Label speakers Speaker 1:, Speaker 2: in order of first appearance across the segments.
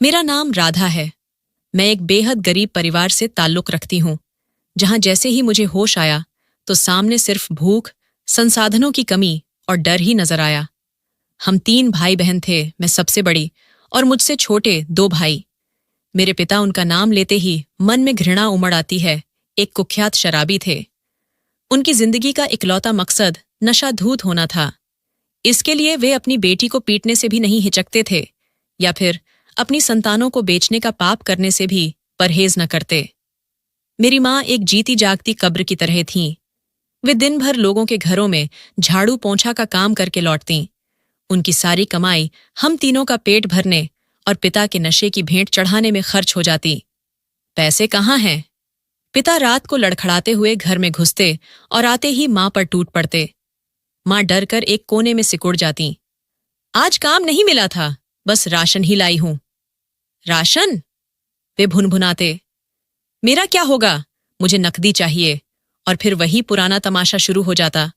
Speaker 1: मेरा नाम राधा है। मैं एक बेहद गरीब परिवार से ताल्लुक रखती हूँ, जहाँ जैसे ही मुझे होश आया तो सामने सिर्फ भूख, संसाधनों की कमी और डर ही नजर आया। हम 3 भाई बहन थे, मैं सबसे बड़ी, और मुझसे छोटे 2 भाई। मेरे पिता, उनका नाम लेते ही मन में घृणा उमड़ आती है, एक कुख्यात शराबी थे। उनकी जिंदगी का इकलौता मकसद नशाधूत होना था। इसके लिए वे अपनी बेटी को पीटने से भी नहीं हिचकते थे, या फिर अपनी संतानों को बेचने का पाप करने से भी परहेज न करते। मेरी माँ एक जीती जागती कब्र की तरह थीं। वे दिन भर लोगों के घरों में झाड़ू पोंछा का काम करके लौटतीं। उनकी सारी कमाई हम तीनों का पेट भरने और पिता के नशे की भेंट चढ़ाने में खर्च हो जाती। पैसे कहाँ हैं? पिता रात को लड़खड़ाते हुए घर में घुसते और आते ही माँ पर टूट पड़ते। माँ डर कर एक कोने में सिकुड़ जाती। आज काम नहीं मिला था, बस राशन ही लाई हूं। राशन? वे भुनभुनाते। मेरा क्या होगा? मुझे नकदी चाहिए। और फिर वही पुराना तमाशा शुरू हो जाता।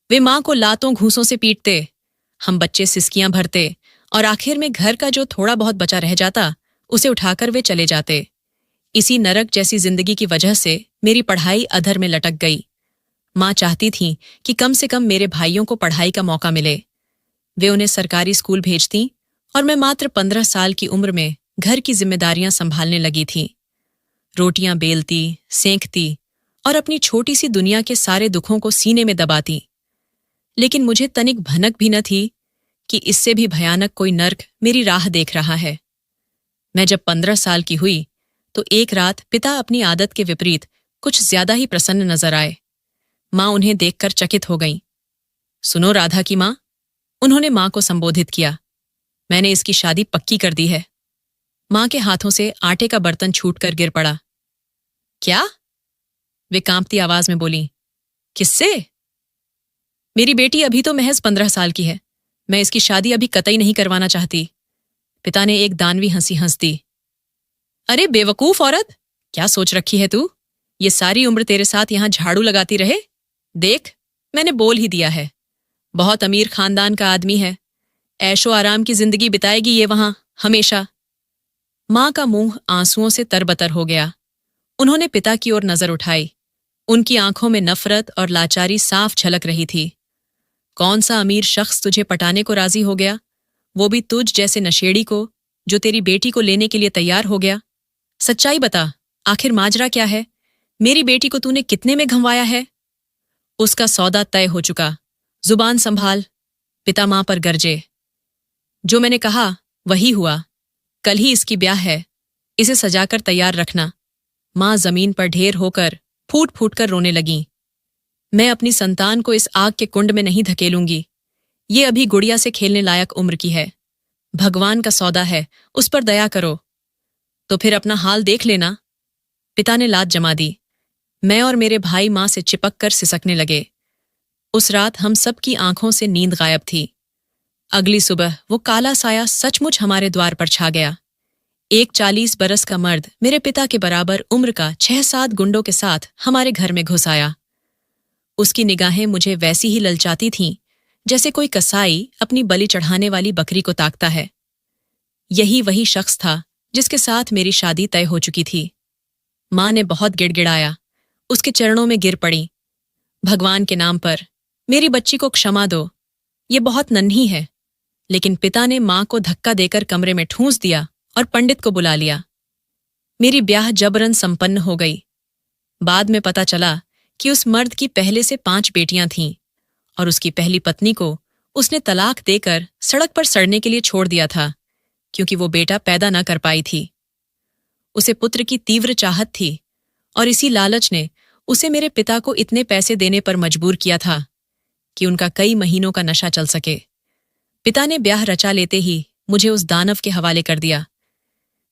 Speaker 1: वे माँ को लातों घूंसों से पीटते, हम बच्चे सिसकियां भरते, और आखिर में घर का जो थोड़ा बहुत बचा रह जाता उसे उठाकर वे चले जाते। इसी नरक जैसी जिंदगी की वजह से मेरी पढ़ाई अधर में लटक गई। माँ चाहती थीं कि कम से कम मेरे भाइयों को पढ़ाई का मौका मिले। वे उन्हें सरकारी स्कूल भेजती और मैं मात्र 15 साल की उम्र में घर की जिम्मेदारियां संभालने लगी थी। रोटियां बेलती, सेंकती और अपनी छोटी सी दुनिया के सारे दुखों को सीने में दबाती। लेकिन मुझे तनिक भनक भी न थी कि इससे भी भयानक कोई नर्क मेरी राह देख रहा है। मैं जब 15 साल की हुई तो एक रात पिता अपनी आदत के विपरीत कुछ ज्यादा ही प्रसन्न नजर आए। माँ उन्हें देखकर चकित हो गईं। सुनो राधा की माँ, उन्होंने माँ को संबोधित किया, मैंने इसकी शादी पक्की कर दी है। माँ के हाथों से आटे का बर्तन छूटकर गिर पड़ा। क्या? वे कांपती आवाज में बोली। किससे? मेरी बेटी अभी तो महज 15 साल की है। मैं इसकी शादी अभी कतई नहीं करवाना चाहती। पिता ने एक दानवी हंसी हंस दी। अरे बेवकूफ औरत, क्या सोच रखी है तू? ये सारी उम्र तेरे साथ यहां झाड़ू लगाती रहे? देख, मैंने बोल ही दिया है। बहुत अमीर खानदान का आदमी है। ऐशो आराम की जिंदगी बिताएगी ये वहां, हमेशा। माँ का मुंह आंसुओं से तरबतर हो गया। उन्होंने पिता की ओर नजर उठाई। उनकी आंखों में नफरत और लाचारी साफ झलक रही थी। कौन सा अमीर शख्स तुझे पटाने को राजी हो गया, वो भी तुझ जैसे नशेड़ी को, जो तेरी बेटी को लेने के लिए तैयार हो गया? सच्चाई बता, आखिर माजरा क्या है? मेरी बेटी को तूने कितने में घंवाया है? उसका सौदा तय हो चुका। जुबान संभाल, पिता मां पर गरजे। जो मैंने कहा वही हुआ। कल ही इसकी ब्याह है, इसे सजाकर तैयार रखना। मां जमीन पर ढेर होकर फूट फूट कर रोने लगीं। मैं अपनी संतान को इस आग के कुंड में नहीं धकेलूंगी। ये अभी गुड़िया से खेलने लायक उम्र की है। भगवान का सौदा है, उस पर दया करो। तो फिर अपना हाल देख लेना। पिता ने लात जमा दी। मैं और मेरे भाई मां से चिपक कर सिसकने लगे। उस रात हम सबकी आंखों से नींद गायब थी। अगली सुबह वो काला साया सचमुच हमारे द्वार पर छा गया। एक 40 बरस का मर्द मेरे पिता के बराबर उम्र का 6-7 गुंडों के साथ हमारे घर में घुस आया। उसकी निगाहें मुझे वैसी ही ललचाती थीं जैसे कोई कसाई अपनी बलि चढ़ाने वाली बकरी को ताकता है। यही वही शख्स था जिसके साथ मेरी शादी तय हो चुकी थी। मां ने बहुत गिड़गिड़ाया, उसके चरणों में गिर पड़ी। भगवान के नाम पर मेरी बच्ची को क्षमा दो, ये बहुत नन्ही है। लेकिन पिता ने मां को धक्का देकर कमरे में ठूंस दिया और पंडित को बुला लिया। मेरी ब्याह जबरन संपन्न हो गई। बाद में पता चला कि उस मर्द की पहले से 5 बेटियां थीं और उसकी पहली पत्नी को उसने तलाक देकर सड़क पर सड़ने के लिए छोड़ दिया था, क्योंकि वो बेटा पैदा न कर पाई थी। उसे पुत्र की तीव्र चाहत थी और इसी लालच ने उसे मेरे पिता को इतने पैसे देने पर मजबूर किया था कि उनका कई महीनों का नशा चल सके। पिता ने ब्याह रचा लेते ही मुझे उस दानव के हवाले कर दिया।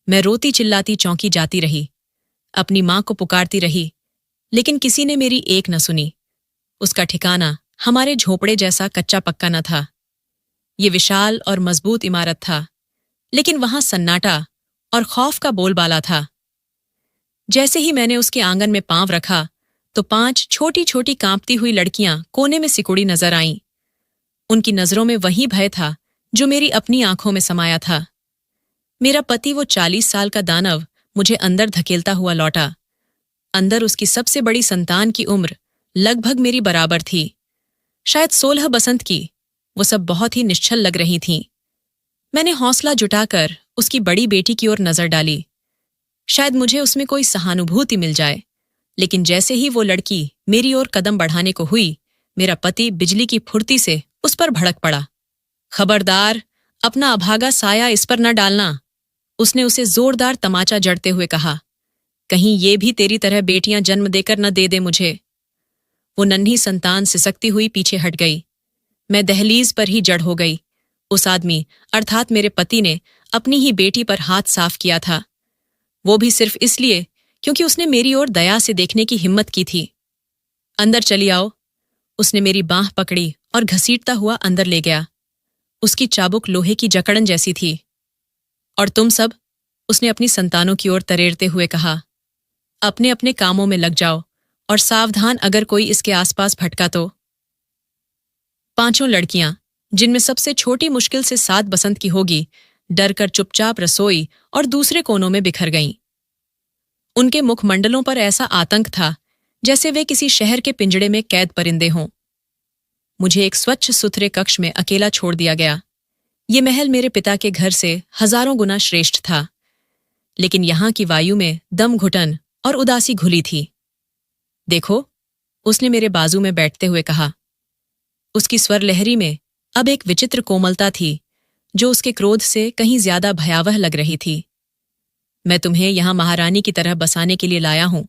Speaker 1: मैं रोती चिल्लाती चौंकी जाती रही, अपनी मां को पुकारती रही, लेकिन किसी ने मेरी एक न सुनी। उसका ठिकाना हमारे झोपड़े जैसा कच्चा पक्का न था। ये विशाल और मजबूत इमारत था, लेकिन वहां सन्नाटा और खौफ का बोलबाला था। जैसे ही मैंने उसके आंगन में पांव रखा तो 5 छोटी छोटी कांपती हुई लड़कियां कोने में सिकुड़ी नजर आईं। उनकी नजरों में वही भय था जो मेरी अपनी आंखों में समाया था। मेरा पति, वो 40 साल का दानव, मुझे अंदर धकेलता हुआ लौटा। अंदर उसकी सबसे बड़ी संतान की उम्र लगभग मेरी बराबर थी, शायद 16 बसंत की। वो सब बहुत ही निश्चल लग रही थीं। मैंने हौसला जुटाकर उसकी बड़ी बेटी की ओर नजर डाली, शायद मुझे उसमें कोई सहानुभूति मिल जाए। लेकिन जैसे ही वो लड़की मेरी ओर कदम बढ़ाने को हुई, मेरा पति बिजली की फुर्ती से उस पर भड़क पड़ा। खबरदार, अपना अभागा साया इस पर न डालना, उसने उसे जोरदार तमाचा जड़ते हुए कहा। कहीं ये भी तेरी तरह बेटियां जन्म देकर न दे दे मुझे। वो नन्ही संतान सिसकती हुई पीछे हट गई। मैं दहलीज पर ही जड़ हो गई। उस आदमी अर्थात मेरे पति ने अपनी ही बेटी पर हाथ साफ किया था, वो भी सिर्फ इसलिए क्योंकि उसने मेरी ओर दया से देखने की हिम्मत की थी। अंदर चली आओ, उसने मेरी बांह पकड़ी और घसीटता हुआ अंदर ले गया। उसकी चाबुक लोहे की जकड़न जैसी थी। और तुम सब, उसने अपनी संतानों की ओर तरेरते हुए कहा, अपने अपने कामों में लग जाओ और सावधान, अगर कोई इसके आसपास भटका तो। 5 लड़कियां, जिनमें सबसे छोटी मुश्किल से 7 बसंत की होगी, डरकर चुपचाप रसोई और दूसरे कोनों में बिखर गईं। उनके मुखमंडलों पर ऐसा आतंक था जैसे वे किसी शहर के पिंजड़े में कैद परिंदे हों। मुझे एक स्वच्छ सुथरे कक्ष में अकेला छोड़ दिया गया। ये महल मेरे पिता के घर से हजारों गुना श्रेष्ठ था, लेकिन यहां की वायु में दम घुटन और उदासी घुली थी। देखो, उसने मेरे बाजू में बैठते हुए कहा। उसकी स्वर लहरी में अब एक विचित्र कोमलता थी जो उसके क्रोध से कहीं ज्यादा भयावह लग रही थी। मैं तुम्हें यहां महारानी की तरह बसाने के लिए लाया हूं।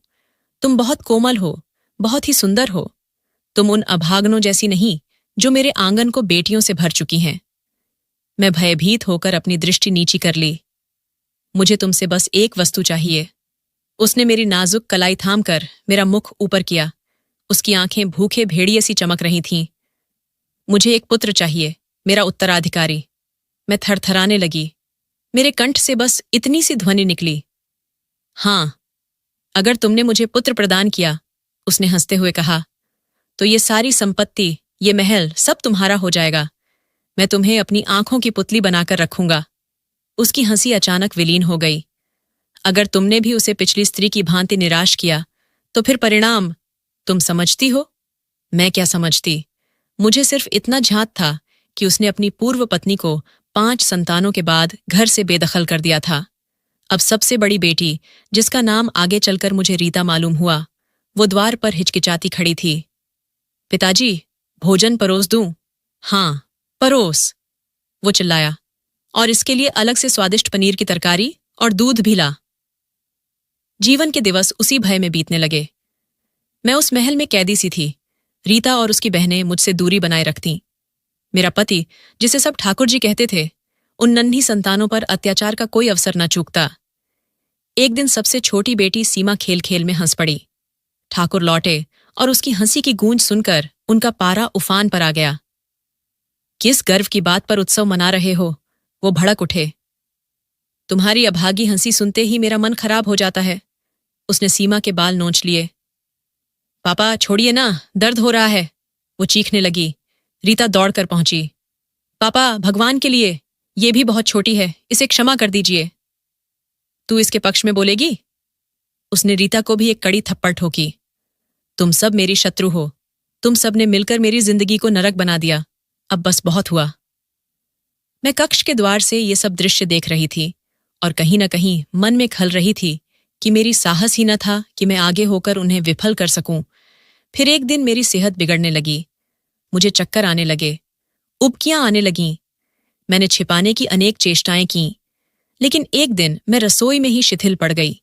Speaker 1: तुम बहुत कोमल हो, बहुत ही सुंदर हो। तुम उन अभागनों जैसी नहीं जो मेरे आंगन को बेटियों से भर चुकी हैं। मैं भयभीत होकर अपनी दृष्टि नीची कर ली। मुझे तुमसे बस एक वस्तु चाहिए। उसने मेरी नाजुक कलाई थाम कर मेरा मुख ऊपर किया। उसकी आंखें भूखे भेड़िए सी चमक रही थीं। मुझे एक पुत्र चाहिए, मेरा उत्तराधिकारी। मैं थरथराने लगी। मेरे कंठ से बस इतनी सी ध्वनि निकली, हां, अगर तुमने मुझे पुत्र प्रदान किया, उसने हंसते हुए कहा, तो ये सारी संपत्ति, ये महल, सब तुम्हारा हो जाएगा। मैं तुम्हें अपनी आंखों की पुतली बनाकर रखूंगा। उसकी हंसी अचानक विलीन हो गई। अगर तुमने भी उसे पिछली स्त्री की भांति निराश किया, तो फिर परिणाम तुम समझती हो? मैं क्या समझती? मुझे सिर्फ इतना झांत था कि उसने अपनी पूर्व पत्नी को 5 संतानों के बाद घर से बेदखल कर दिया था। अब सबसे बड़ी बेटी, जिसका नाम आगे चलकर मुझे रीता मालूम हुआ, वो द्वार पर हिचकिचाती खड़ी थी। पिताजी, भोजन परोस दूं? हां, परोस, वो चिल्लाया, और इसके लिए अलग से स्वादिष्ट पनीर की तरकारी और दूध भी ला। जीवन के दिवस उसी भय में बीतने लगे। मैं उस महल में कैदी सी थी। रीता और उसकी बहनें मुझसे दूरी बनाए रखतीं। मेरा पति, जिसे सब ठाकुर जी कहते थे, उन नन्ही संतानों पर अत्याचार का कोई अवसर न चूकता। एक दिन सबसे छोटी बेटी सीमा खेल खेल में हंस पड़ी। ठाकुर लौटे और उसकी हंसी की गूंज सुनकर उनका पारा उफान पर आ गया। किस गर्व की बात पर उत्सव मना रहे हो? वो भड़क उठे। तुम्हारी अभागी हंसी सुनते ही मेरा मन खराब हो जाता है। उसने सीमा के बाल नोच लिए। पापा छोड़िए ना, दर्द हो रहा है, वो चीखने लगी। रीता दौड़कर पहुंची। पापा, भगवान के लिए, ये भी बहुत छोटी है, इसे क्षमा कर दीजिए। तू इसके पक्ष में बोलेगी? उसने रीता को भी एक कड़ी थप्पड़ ठोकी। तुम सब मेरी शत्रु हो। तुम सब ने मिलकर मेरी जिंदगी को नरक बना दिया। अब बस बहुत हुआ। मैं कक्ष के द्वार से ये सब दृश्य देख रही थी और कहीं न कहीं मन में खल रही थी कि मेरी साहस ही न था कि मैं आगे होकर उन्हें विफल कर सकूं। फिर एक दिन मेरी सेहत बिगड़ने लगी। मुझे चक्कर आने लगे, उबकियां आने लगीं। मैंने छिपाने की अनेक चेष्टाएं कीं, लेकिन एक दिन मैं रसोई में ही शिथिल पड़ गई।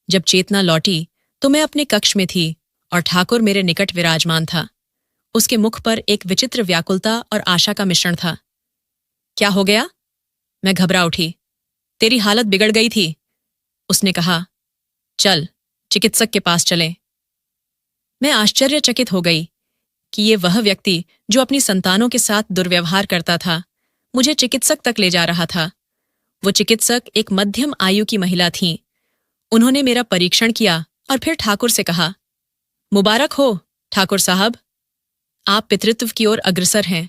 Speaker 1: जब चेतना लौटी तो मैं अपने कक्ष में थी और ठाकुर मेरे निकट विराजमान था। उसके मुख पर एक विचित्र व्याकुलता और आशा का मिश्रण था। क्या हो गया? मैं घबरा उठी। तेरी हालत बिगड़ गई थी, उसने कहा। चल, चिकित्सक के पास चलें। मैं आश्चर्यचकित हो गई कि ये वह व्यक्ति जो अपनी संतानों के साथ दुर्व्यवहार करता था, मुझे चिकित्सक तक ले जा रहा था। वो चिकित्सक एक मध्यम आयु की महिला थीं। उन्होंने मेरा परीक्षण किया और फिर ठाकुर से कहा, मुबारक हो ठाकुर साहब, आप पितृत्व की ओर अग्रसर हैं।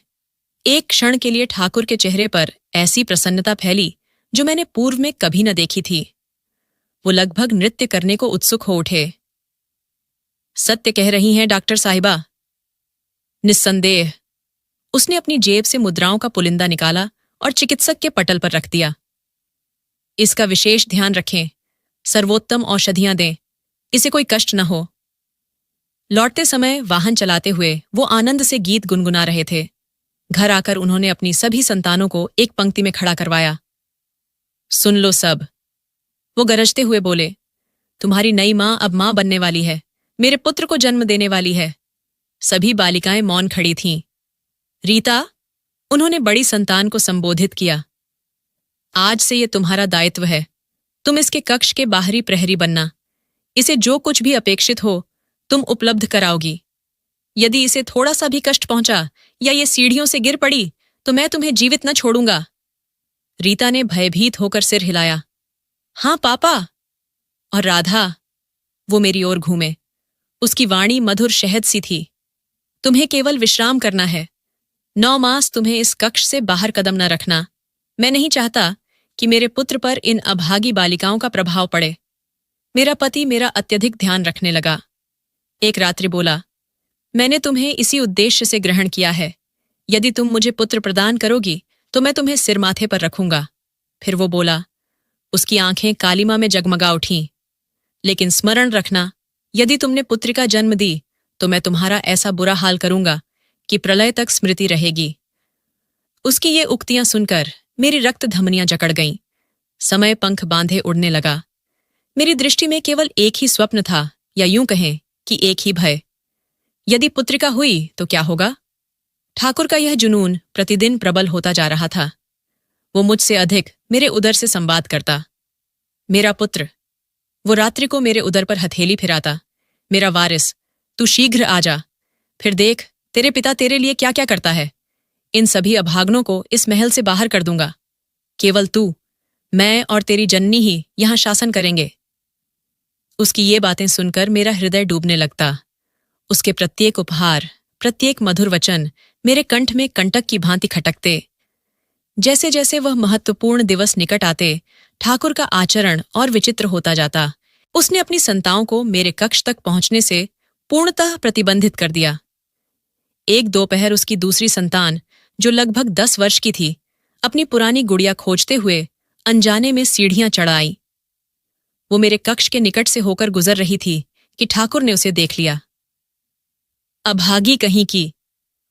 Speaker 1: एक क्षण के लिए ठाकुर के चेहरे पर ऐसी प्रसन्नता फैली जो मैंने पूर्व में कभी न देखी थी। वो लगभग नृत्य करने को उत्सुक हो उठे। सत्य कह रही हैं डॉक्टर साहिबा। निस्संदेह। उसने अपनी जेब से मुद्राओं का पुलिंदा निकाला और चिकित्सक के पटल पर रख दिया। इसका विशेष ध्यान रखें, सर्वोत्तम औषधियां दें, इसे कोई कष्ट न हो। लौटते समय वाहन चलाते हुए वो आनंद से गीत गुनगुना रहे थे। घर आकर उन्होंने अपनी सभी संतानों को एक पंक्ति में खड़ा करवाया। सुन लो सब, वो गरजते हुए बोले, तुम्हारी नई मां अब मां बनने वाली है, मेरे पुत्र को जन्म देने वाली है। सभी बालिकाएं मौन खड़ी थीं। रीता, उन्होंने बड़ी संतान को संबोधित किया, आज से ये तुम्हारा दायित्व है। तुम इसके कक्ष के बाहरी प्रहरी बनना। इसे जो कुछ भी अपेक्षित हो तुम उपलब्ध कराओगी। यदि इसे थोड़ा सा भी कष्ट पहुंचा या ये सीढ़ियों से गिर पड़ी तो मैं तुम्हें जीवित न छोड़ूंगा। रीता ने भयभीत होकर सिर हिलाया। हाँ पापा। और राधा, वो मेरी ओर घूमे। उसकी वाणी मधुर शहद सी थी। तुम्हें केवल विश्राम करना है। 9 मास तुम्हें इस कक्ष से बाहर कदम न रखना। मैं नहीं चाहता कि मेरे पुत्र पर इन अभागी बालिकाओं का प्रभाव पड़े। मेरा पति मेरा अत्यधिक ध्यान रखने लगा। एक रात्रि बोला, मैंने तुम्हें इसी उद्देश्य से ग्रहण किया है। यदि तुम मुझे पुत्र प्रदान करोगी तो मैं तुम्हें सिर माथे पर रखूंगा। फिर वो बोला। उसकी आंखें कालिमा में जगमगा उठीं। लेकिन स्मरण रखना, यदि तुमने पुत्रिका जन्म दी तो मैं तुम्हारा ऐसा बुरा हाल करूंगा कि प्रलय तक स्मृति रहेगी। उसकी ये उक्तियां सुनकर मेरी रक्त धमनियां जकड़ गईं। समय पंख बांधे उड़ने लगा। मेरी दृष्टि में केवल एक ही स्वप्न था, या यूं कहें कि एक ही भय। यदि पुत्रिका हुई तो क्या होगा? ठाकुर का यह जुनून प्रतिदिन प्रबल होता जा रहा था। वो मुझसे अधिक मेरे उदर से संवाद करता। मेरा पुत्र। वो रात्रि को मेरे उदर पर हथेली फिराता। मेरा वारिस, तू शीघ्र आ जा। फिर देख तेरे पिता तेरे लिए क्या क्या करता है। इन सभी अभागनों को इस महल से बाहर कर दूंगा। केवल तू, मैं और तेरी जननी ही यहां शासन करेंगे। उसकी ये बातें सुनकर मेरा हृदय डूबने लगता। उसके प्रत्येक उपहार, प्रत्येक मधुर वचन मेरे कंठ में कंटक की भांति खटकते। जैसे जैसे वह महत्वपूर्ण दिवस निकट आते, ठाकुर का आचरण और विचित्र होता जाता। उसने अपनी संताओं को मेरे कक्ष तक पहुंचने से पूर्णतः प्रतिबंधित कर दिया। एक दोपहर उसकी दूसरी संतान, जो लगभग 10 वर्ष की थी, अपनी पुरानी गुड़िया खोजते हुए अनजाने में सीढ़ियां चढ़ आई। वो मेरे कक्ष के निकट से होकर गुजर रही थी कि ठाकुर ने उसे देख लिया। अभागी कहीं की,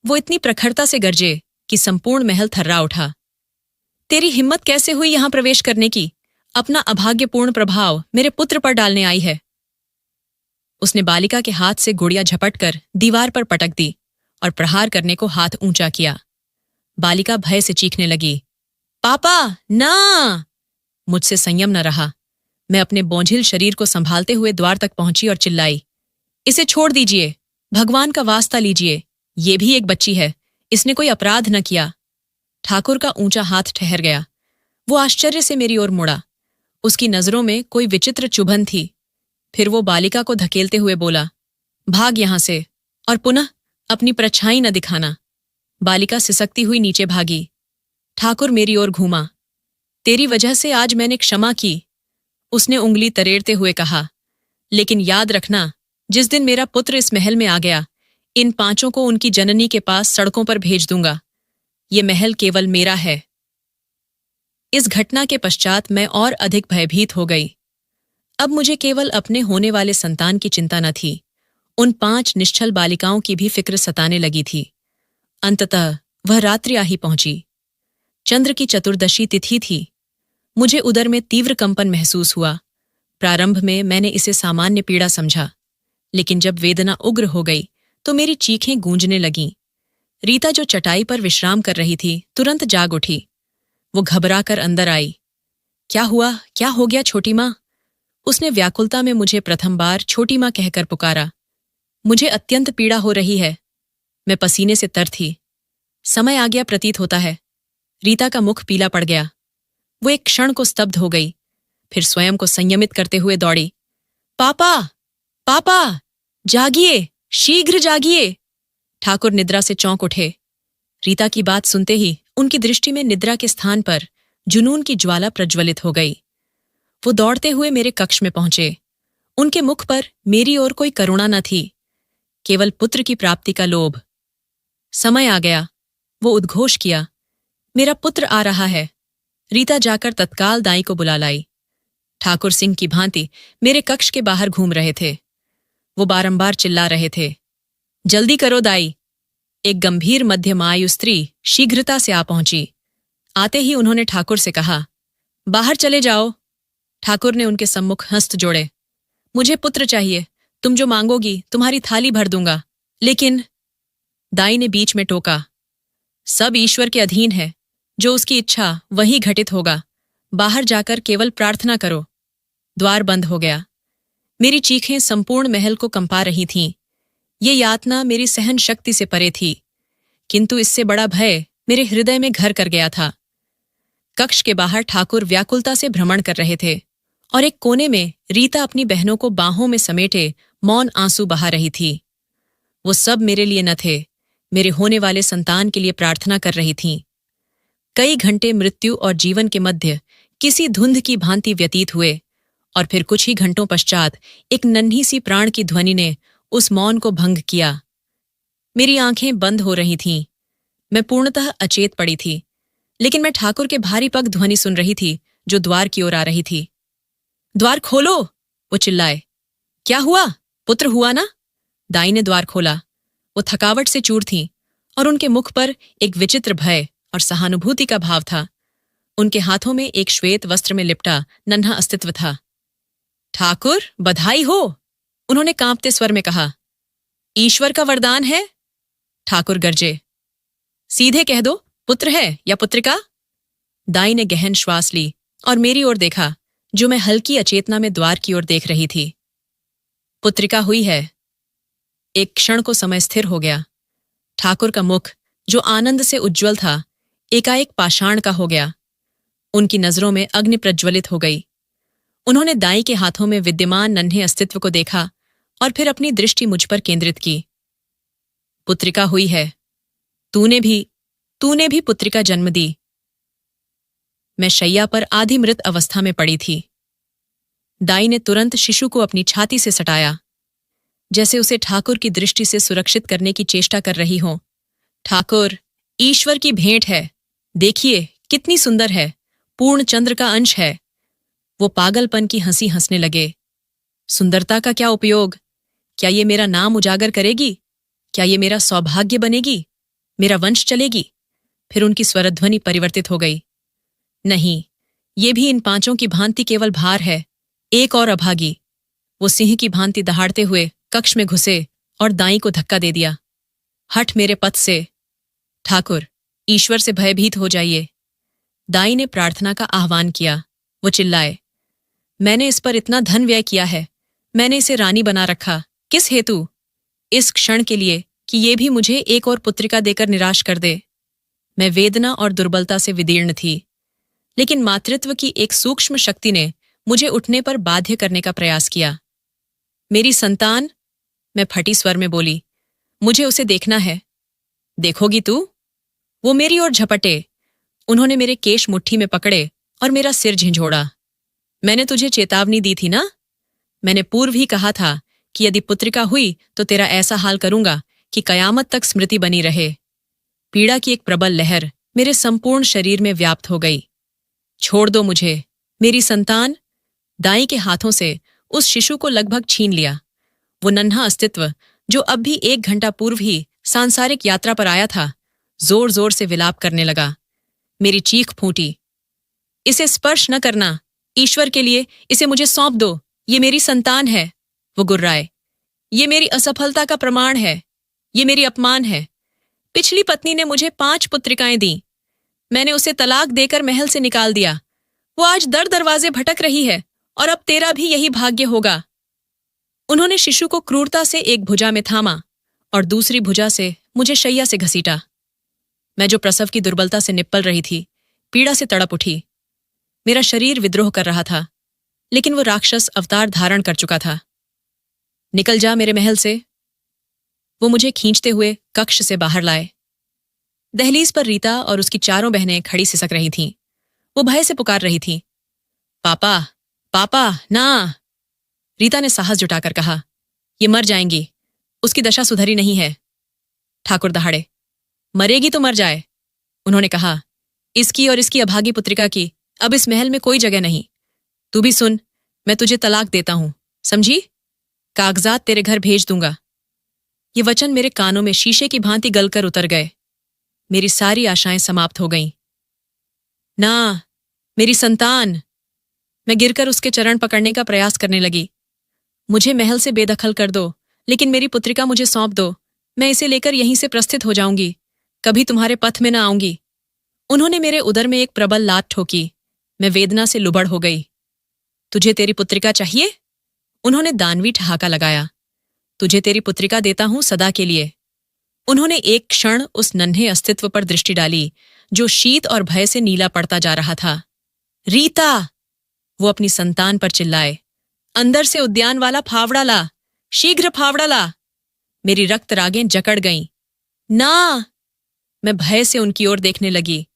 Speaker 1: वो इतनी प्रखरता से गरजे कि संपूर्ण महल थर्रा उठा। तेरी हिम्मत कैसे हुई यहां प्रवेश करने की? अपना अभाग्यपूर्ण प्रभाव मेरे पुत्र पर डालने आई है। उसने बालिका के हाथ से गुड़िया झपटकर दीवार पर पटक दी और प्रहार करने को हाथ ऊंचा किया। बालिका भय से चीखने लगी, पापा ना! मुझसे संयम न रहा। मैं अपने बोझिल शरीर को संभालते हुए द्वार तक पहुंची और चिल्लाई, इसे छोड़ दीजिए, भगवान का वास्ता लीजिए। ये भी एक बच्ची है, इसने कोई अपराध न किया। ठाकुर का ऊंचा हाथ ठहर गया। वो आश्चर्य से मेरी ओर मुड़ा। उसकी नजरों में कोई विचित्र चुभन थी। फिर वो बालिका को धकेलते हुए बोला, भाग यहां से, और पुनः अपनी परछाई न दिखाना। बालिका सिसकती हुई नीचे भागी। ठाकुर मेरी ओर घूमा। तेरी वजह से आज मैंने क्षमा की, उसने उंगली तरेड़ते हुए कहा। लेकिन याद रखना, जिस दिन मेरा पुत्र इस महल में आ गया, इन 5 को उनकी जननी के पास सड़कों पर भेज दूंगा। ये महल केवल मेरा है। इस घटना के पश्चात मैं और अधिक भयभीत हो गई। अब मुझे केवल अपने होने वाले संतान की चिंता न थी, उन 5 निश्चल बालिकाओं की भी फिक्र सताने लगी थी। अंततः वह रात्रि आ ही पहुंची। चंद्र की चतुर्दशी तिथि थी। मुझे उदर में तीव्र कंपन महसूस हुआ। प्रारंभ में मैंने इसे सामान्य पीड़ा समझा, लेकिन जब वेदना उग्र हो गई तो मेरी चीखें गूंजने लगीं। रीता, जो चटाई पर विश्राम कर रही थी, तुरंत जाग उठी। वो घबराकर अंदर आई। क्या हुआ? क्या हो गया छोटी माँ? उसने व्याकुलता में मुझे प्रथम बार छोटी माँ कहकर पुकारा। मुझे अत्यंत पीड़ा हो रही है। मैं पसीने से तर थी। समय आ गया प्रतीत होता है। रीता का मुख पीला पड़ गया। वो एक क्षण को स्तब्ध हो गई, फिर स्वयं को संयमित करते हुए दौड़ी। पापा, पापा, जागिए, शीघ्र जागिए! ठाकुर निद्रा से चौंक उठे। रीता की बात सुनते ही उनकी दृष्टि में निद्रा के स्थान पर जुनून की ज्वाला प्रज्वलित हो गई। वो दौड़ते हुए मेरे कक्ष में पहुंचे। उनके मुख पर मेरी ओर कोई करुणा न थी, केवल पुत्र की प्राप्ति का लोभ। समय आ गया, वो उद्घोष किया, मेरा पुत्र आ रहा है। रीता जाकर तत्काल दाई को बुला लाई। ठाकुर सिंह की भांति मेरे कक्ष के बाहर घूम रहे थे। वो बारंबार चिल्ला रहे थे, जल्दी करो दाई। एक गंभीर मध्यमायु स्त्री शीघ्रता से आ पहुंची। आते ही उन्होंने ठाकुर से कहा, बाहर चले जाओ। ठाकुर ने उनके सम्मुख हस्त जोड़े, मुझे पुत्र चाहिए, तुम जो मांगोगी तुम्हारी थाली भर दूंगा। लेकिन दाई ने बीच में टोका, सब ईश्वर के अधीन है, जो उसकी इच्छा वही घटित होगा। बाहर जाकर केवल प्रार्थना करो। द्वार बंद हो गया। मेरी चीखें संपूर्ण महल को कंपा रही थीं। ये यातना मेरी सहन शक्ति से परे थी, किंतु इससे बड़ा भय मेरे हृदय में घर कर गया था। कक्ष के बाहर ठाकुर व्याकुलता से भ्रमण कर रहे थे और एक कोने में रीता अपनी बहनों को बाहों में समेटे मौन आंसू बहा रही थी। वो सब मेरे लिए न थे, मेरे होने वाले संतान के लिए प्रार्थना कर रही थीं। कई घंटे मृत्यु और जीवन के मध्य किसी धुंध की भांति व्यतीत हुए और फिर कुछ ही घंटों पश्चात एक नन्ही सी प्राण की ध्वनि ने उस मौन को भंग किया। मेरी आंखें बंद हो रही थीं। मैं पूर्णतः अचेत पड़ी थी, लेकिन मैं ठाकुर के भारी पग ध्वनि सुन रही थी जो द्वार की ओर आ रही थी। द्वार खोलो, वो चिल्लाए। क्या हुआ? पुत्र हुआ ना? दाई ने द्वार खोला। वो थकावट से चूर थीं और उनके मुख पर एक विचित्र भय और सहानुभूति का भाव था। उनके हाथों में एक श्वेत वस्त्र में लिपटा नन्हा अस्तित्व था। ठाकुर, बधाई हो, उन्होंने कांपते स्वर में कहा। ईश्वर का वरदान है, ठाकुर गरजे। सीधे कह दो, पुत्र है या पुत्रिका? दाई ने गहन श्वास ली और मेरी ओर देखा, जो मैं हल्की अचेतना में द्वार की ओर देख रही थी। पुत्रिका हुई है। एक क्षण को समय स्थिर हो गया। ठाकुर का मुख, जो आनंद से उज्ज्वल था, एकाएक पाषाण का हो गया। उनकी नजरों में अग्नि प्रज्वलित हो गई। उन्होंने दाई के हाथों में विद्यमान नन्हे अस्तित्व को देखा और फिर अपनी दृष्टि मुझ पर केंद्रित की। पुत्रिका हुई है। तूने भी पुत्रिका जन्म दी। मैं शैया पर आधी मृत अवस्था में पड़ी थी। दाई ने तुरंत शिशु को अपनी छाती से सटाया, जैसे उसे ठाकुर की दृष्टि से सुरक्षित करने की चेष्टा कर रही हो। ठाकुर, ईश्वर की भेंट है। देखिए कितनी सुंदर है, पूर्ण चंद्र का अंश है। वो पागलपन की हंसी हंसने लगे। सुंदरता का क्या उपयोग? क्या ये मेरा नाम उजागर करेगी? क्या ये मेरा सौभाग्य बनेगी? मेरा वंश चलेगी? फिर उनकी स्वरध्वनि परिवर्तित हो गई। नहीं, ये भी इन पांचों की भांति केवल भार है, एक और अभागी। वो सिंह की भांति दहाड़ते हुए कक्ष में घुसे और दाई को धक्का दे दिया। हट मेरे पथ से। ठाकुर, ईश्वर से भयभीत हो जाइए। दाई ने प्रार्थना का आह्वान किया। वो चिल्लाए, मैंने इस पर इतना धन व्यय किया है, मैंने इसे रानी बना रखा, किस हेतु? इस क्षण के लिए कि ये भी मुझे एक और पुत्रिका देकर निराश कर दे। मैं वेदना और दुर्बलता से विदीर्ण थी, लेकिन मातृत्व की एक सूक्ष्म शक्ति ने मुझे उठने पर बाध्य करने का प्रयास किया। मेरी संतान, मैं फटी स्वर में बोली, मुझे उसे देखना है। देखोगी तू? वो मेरी ओर झपटे। उन्होंने मेरे केश मुट्ठी में पकड़े और मेरा सिर झिंझोड़ा। मैंने तुझे चेतावनी दी थी ना? मैंने पूर्व ही कहा था कि यदि पुत्रिका हुई तो तेरा ऐसा हाल करूंगा कि कयामत तक स्मृति बनी रहे। पीड़ा की एक प्रबल लहर मेरे संपूर्ण शरीर में व्याप्त हो गई। छोड़ दो मुझे, मेरी संतान। दाई के हाथों से उस शिशु को लगभग छीन लिया। वो नन्हा अस्तित्व, जो अब भी 1 घंटा पूर्व ही सांसारिक यात्रा पर आया था, जोर जोर से विलाप करने लगा। मेरी चीख फूटी, इसे स्पर्श न करना, ईश्वर के लिए इसे मुझे सौंप दो, ये मेरी संतान है। वो गुर्राए, ये मेरी असफलता का प्रमाण है, ये मेरी अपमान है। पिछली पत्नी ने मुझे 5 पुत्रिकाएं दी, मैंने उसे तलाक देकर महल से निकाल दिया। वो आज दर दरवाजे भटक रही है और अब तेरा भी यही भाग्य होगा। उन्होंने शिशु को क्रूरता से एक भुजा में थामा और दूसरी भुजा से मुझे शैया से घसीटा। मैं जो प्रसव की दुर्बलता से निप्पल रही थी, पीड़ा से तड़प उठी। मेरा शरीर विद्रोह कर रहा था, लेकिन वो राक्षस अवतार धारण कर चुका था। निकल जा मेरे महल से। वो मुझे खींचते हुए कक्ष से बाहर लाए। दहलीज पर रीता और उसकी चारों बहनें खड़ी सिसक रही थीं। वो भय से पुकार रही थी, पापा, पापा, ना। रीता ने साहस जुटाकर कहा, ये मर जाएंगी, उसकी दशा सुधरी नहीं है। ठाकुर दहाड़े, मरेगी तो मर जाए। उन्होंने कहा, इसकी और इसकी अभागी पुत्रिका की अब इस महल में कोई जगह नहीं। तू भी सुन, मैं तुझे तलाक देता हूं, समझी? कागजात तेरे घर भेज दूंगा। ये वचन मेरे कानों में शीशे की भांति गलकर उतर गए। मेरी सारी आशाएं समाप्त हो गईं। ना, मेरी संतान। मैं गिरकर उसके चरण पकड़ने का प्रयास करने लगी। मुझे महल से बेदखल कर दो, लेकिन मेरी पुत्रिका मुझे सौंप दो। मैं इसे लेकर यहीं से प्रस्थित हो जाऊंगी, कभी तुम्हारे पथ में न आऊंगी। उन्होंने मेरे उदर में एक प्रबल लात ठोकी। मैं वेदना से लुबड़ हो गई। तुझे तेरी पुत्रिका चाहिए? उन्होंने दानवी ठहाका लगाया। तुझे तेरी पुत्रिका देता हूं सदा के लिए। उन्होंने एक क्षण उस नन्हे अस्तित्व पर दृष्टि डाली जो शीत और भय से नीला पड़ता जा रहा था। रीता! वो अपनी संतान पर चिल्लाए, अंदर से उद्यान वाला फावड़ा ला, शीघ्र फावड़ा ला। मेरी रक्त रागें जकड़ गईं। ना! मैं भय से उनकी ओर देखने लगी।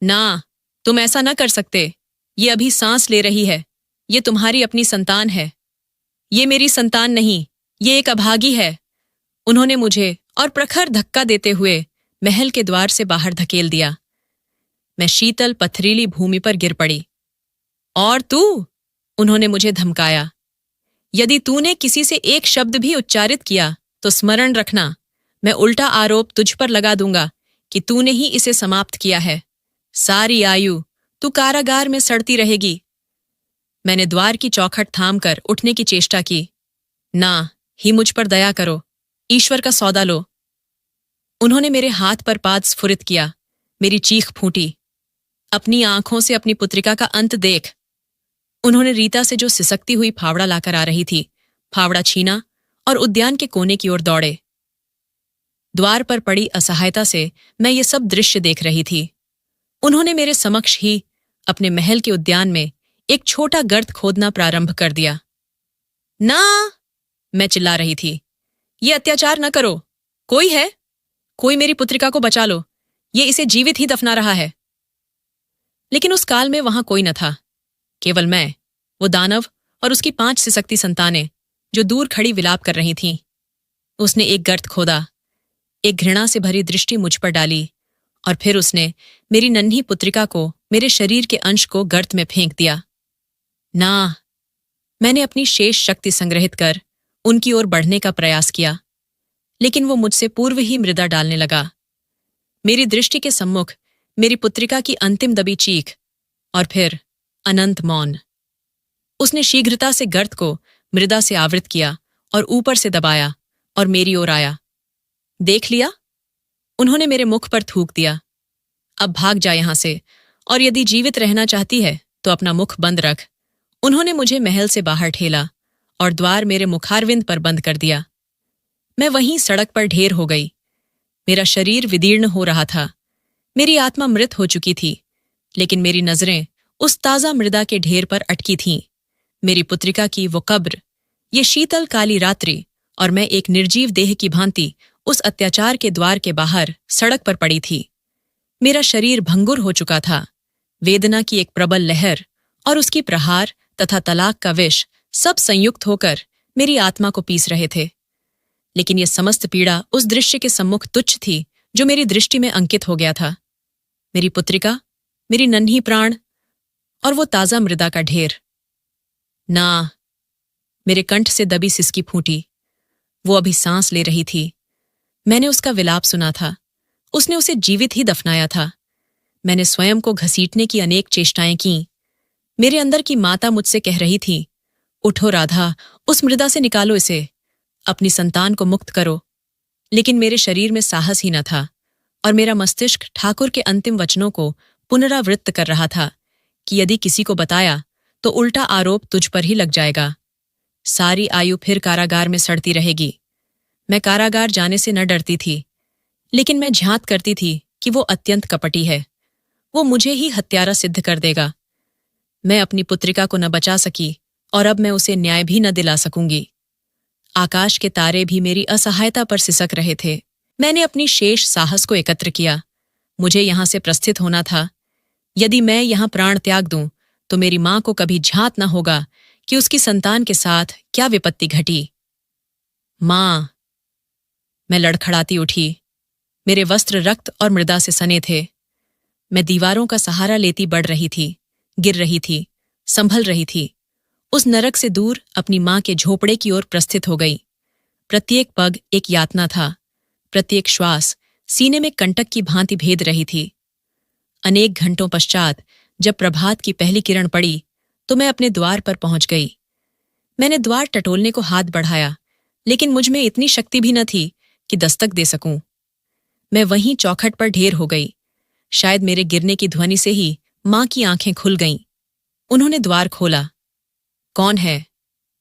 Speaker 1: ना, तुम ऐसा न कर सकते। ये अभी सांस ले रही है। ये तुम्हारी अपनी संतान है। ये मेरी संतान नहीं, ये एक अभागी है। उन्होंने मुझे और प्रखर धक्का देते हुए महल के द्वार से बाहर धकेल दिया। मैं शीतल पथरीली भूमि पर गिर पड़ी। और तू? उन्होंने मुझे धमकाया। यदि तूने किसी से एक शब्द भी उच्चारित किया तो स्मरण रखना, मैं उल्टा आरोप तुझ पर लगा दूंगा कि तूने ही इसे समाप्त किया है। सारी आयु तू कारागार में सड़ती रहेगी। मैंने द्वार की चौखट थामकर उठने की चेष्टा की। ना ही मुझ पर दया करो, ईश्वर का सौदा लो। उन्होंने मेरे हाथ पर पाद स्फुरित किया। मेरी चीख फूटी, अपनी आंखों से अपनी पुत्रिका का अंत देख। उन्होंने रीता से जो सिसकती हुई फावड़ा लाकर आ रही थी, फावड़ा छीना और उद्यान के कोने की ओर दौड़े। द्वार पर पड़ी असहायता से मैं ये सब दृश्य देख रही थी। उन्होंने मेरे समक्ष ही अपने महल के उद्यान में एक छोटा गर्त खोदना प्रारंभ कर दिया। ना! मैं चिल्ला रही थी, ये अत्याचार न करो। कोई है? कोई मेरी पुत्रिका को बचा लो, ये इसे जीवित ही दफना रहा है। लेकिन उस काल में वहां कोई न था, केवल मैं, वो दानव और उसकी 5 सिसकती संतानें जो दूर खड़ी विलाप कर रही थीं। उसने एक गर्त खोदा, एक घृणा से भरी दृष्टि मुझ पर डाली और फिर उसने मेरी नन्ही पुत्रिका को, मेरे शरीर के अंश को गर्त में फेंक दिया। ना! मैंने अपनी शेष शक्ति संग्रहित कर उनकी ओर बढ़ने का प्रयास किया, लेकिन वो मुझसे पूर्व ही मृदा डालने लगा। मेरी दृष्टि के सम्मुख मेरी पुत्रिका की अंतिम दबी चीख और फिर अनंत मौन। उसने शीघ्रता से गर्त को मृदा से आवृत किया और ऊपर से दबाया और मेरी ओर आया। देख लिया? उन्होंने मेरे मुख पर थूक दिया। अब भाग जा यहां से, और यदि जीवित रहना चाहती है तो अपना मुख बंद रख। उन्होंने मुझे महल से बाहर ठेला और द्वार मेरे मुखारविंद पर बंद कर दिया। मैं वहीं सड़क पर ढेर हो गई। मेरा शरीर विदीर्ण हो रहा था, मेरी आत्मा मृत हो चुकी थी, लेकिन मेरी नजरें उस ताजा मृदा के ढेर पर अटकी थीं। मेरी पुत्रिका की वो कब्र, ये शीतल काली रात्रि, और मैं एक निर्जीव देह की भांति उस अत्याचार के द्वार के बाहर सड़क पर पड़ी थी। मेरा शरीर भंगुर हो चुका था। वेदना की एक प्रबल लहर और उसकी प्रहार तथा तलाक का विष सब संयुक्त होकर मेरी आत्मा को पीस रहे थे। लेकिन यह समस्त पीड़ा उस दृश्य के सम्मुख तुच्छ थी जो मेरी दृष्टि में अंकित हो गया था। मेरी पुत्रिका, मेरी नन्ही प्राण और वो ताजा मृदा का ढेर। ना! मेरे कंठ से दबी सिसकी फूटी। वो अभी सांस ले रही थी। मैंने उसका विलाप सुना था। उसने उसे जीवित ही दफनाया था। मैंने स्वयं को घसीटने की अनेक चेष्टाएं की। मेरे अंदर की माता मुझसे कह रही थी, उठो राधा, उस मृदा से निकालो इसे, अपनी संतान को मुक्त करो। लेकिन मेरे शरीर में साहस ही न था और मेरा मस्तिष्क ठाकुर के अंतिम वचनों को पुनरावृत्त कर रहा था कि यदि किसी को बताया तो उल्टा आरोप तुझ पर ही लग जाएगा। सारी आयु फिर कारागार में सड़ती रहेगी। मैं कारागार जाने से न डरती थी, लेकिन मैं झांत करती थी कि वो अत्यंत कपटी है। वो मुझे ही हत्यारा सिद्ध कर देगा। मैं अपनी पुत्रिका को न बचा सकी और अब मैं उसे न्याय भी न दिला सकूंगी। आकाश के तारे भी मेरी असहायता पर सिसक रहे थे। मैंने अपनी शेष साहस को एकत्र किया। मुझे यहां से प्रस्थित होना था। यदि मैं यहाँ प्राण त्याग दूं तो मेरी मां को कभी झात न होगा कि उसकी संतान के साथ क्या विपत्ति घटी। मां, मैं लड़खड़ाती उठी। मेरे वस्त्र रक्त और मृदा से सने थे। मैं दीवारों का सहारा लेती बढ़ रही थी, गिर रही थी, संभल रही थी। उस नरक से दूर अपनी मां के झोपड़े की ओर प्रस्थित हो गई। प्रत्येक पग एक यातना था, प्रत्येक श्वास सीने में कंटक की भांति भेद रही थी। अनेक घंटों पश्चात जब प्रभात की पहली किरण पड़ी तो मैं अपने द्वार पर पहुंच गई। मैंने द्वार टटोलने को हाथ बढ़ाया, लेकिन मुझ में इतनी शक्ति भी न थी कि दस्तक दे सकूं। मैं वहीं चौखट पर ढेर हो गई। शायद मेरे गिरने की ध्वनि से ही मां की आंखें खुल गईं। उन्होंने द्वार खोला। कौन है?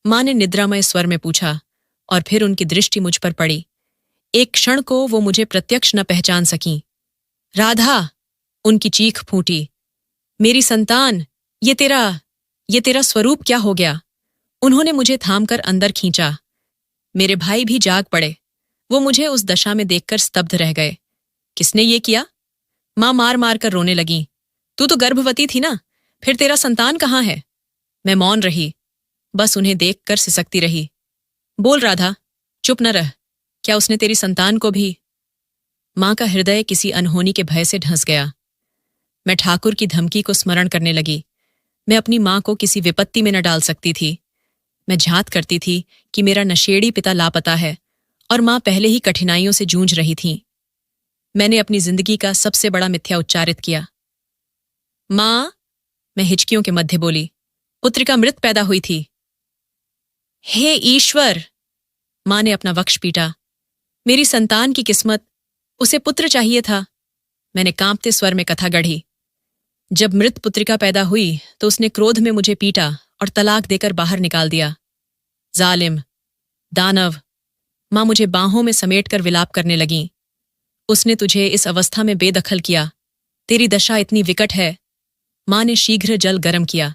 Speaker 1: मां ने निद्रामय स्वर में पूछा, और फिर उनकी दृष्टि मुझ पर पड़ी। एक क्षण को वो मुझे प्रत्यक्ष न पहचान सकीं। राधा! उनकी चीख फूटी। मेरी संतान, ये तेरा स्वरूप क्या हो गया? उन्होंने मुझे थामकर अंदर खींचा। मेरे भाई भी जाग पड़े। वो मुझे उस दशा में देखकर स्तब्ध रह गए। किसने ये किया? मां मार मार कर रोने लगी। तू तो गर्भवती थी ना, फिर तेरा संतान कहाँ है? मैं मौन रही, बस उन्हें देखकर सिसकती रही। बोल राधा, चुप न रह। क्या उसने तेरी संतान को भी? मां का हृदय किसी अनहोनी के भय से ढंस गया। मैं ठाकुर की धमकी को स्मरण करने लगी। मैं अपनी मां को किसी विपत्ति में न डाल सकती थी। मैं झात करती थी कि मेरा नशेड़ी पिता लापता है और मां पहले ही कठिनाइयों से जूझ रही थी। मैंने अपनी जिंदगी का सबसे बड़ा मिथ्या उच्चारित किया। मां, मैं हिचकियों के मध्य बोली, पुत्रिका मृत पैदा हुई थी। हे ईश्वर! मां ने अपना वक्ष पीटा। मेरी संतान की किस्मत, उसे पुत्र चाहिए था। मैंने कांपते स्वर में कथा गढ़ी। जब मृत पुत्रिका पैदा हुई तो उसने क्रोध में मुझे पीटा और तलाक देकर बाहर निकाल दिया। जालिम, दानव! मां मुझे बाहों में समेटकर विलाप करने लगी। उसने तुझे इस अवस्था में बेदखल किया। तेरी दशा इतनी विकट है। मां ने शीघ्र जल गर्म किया।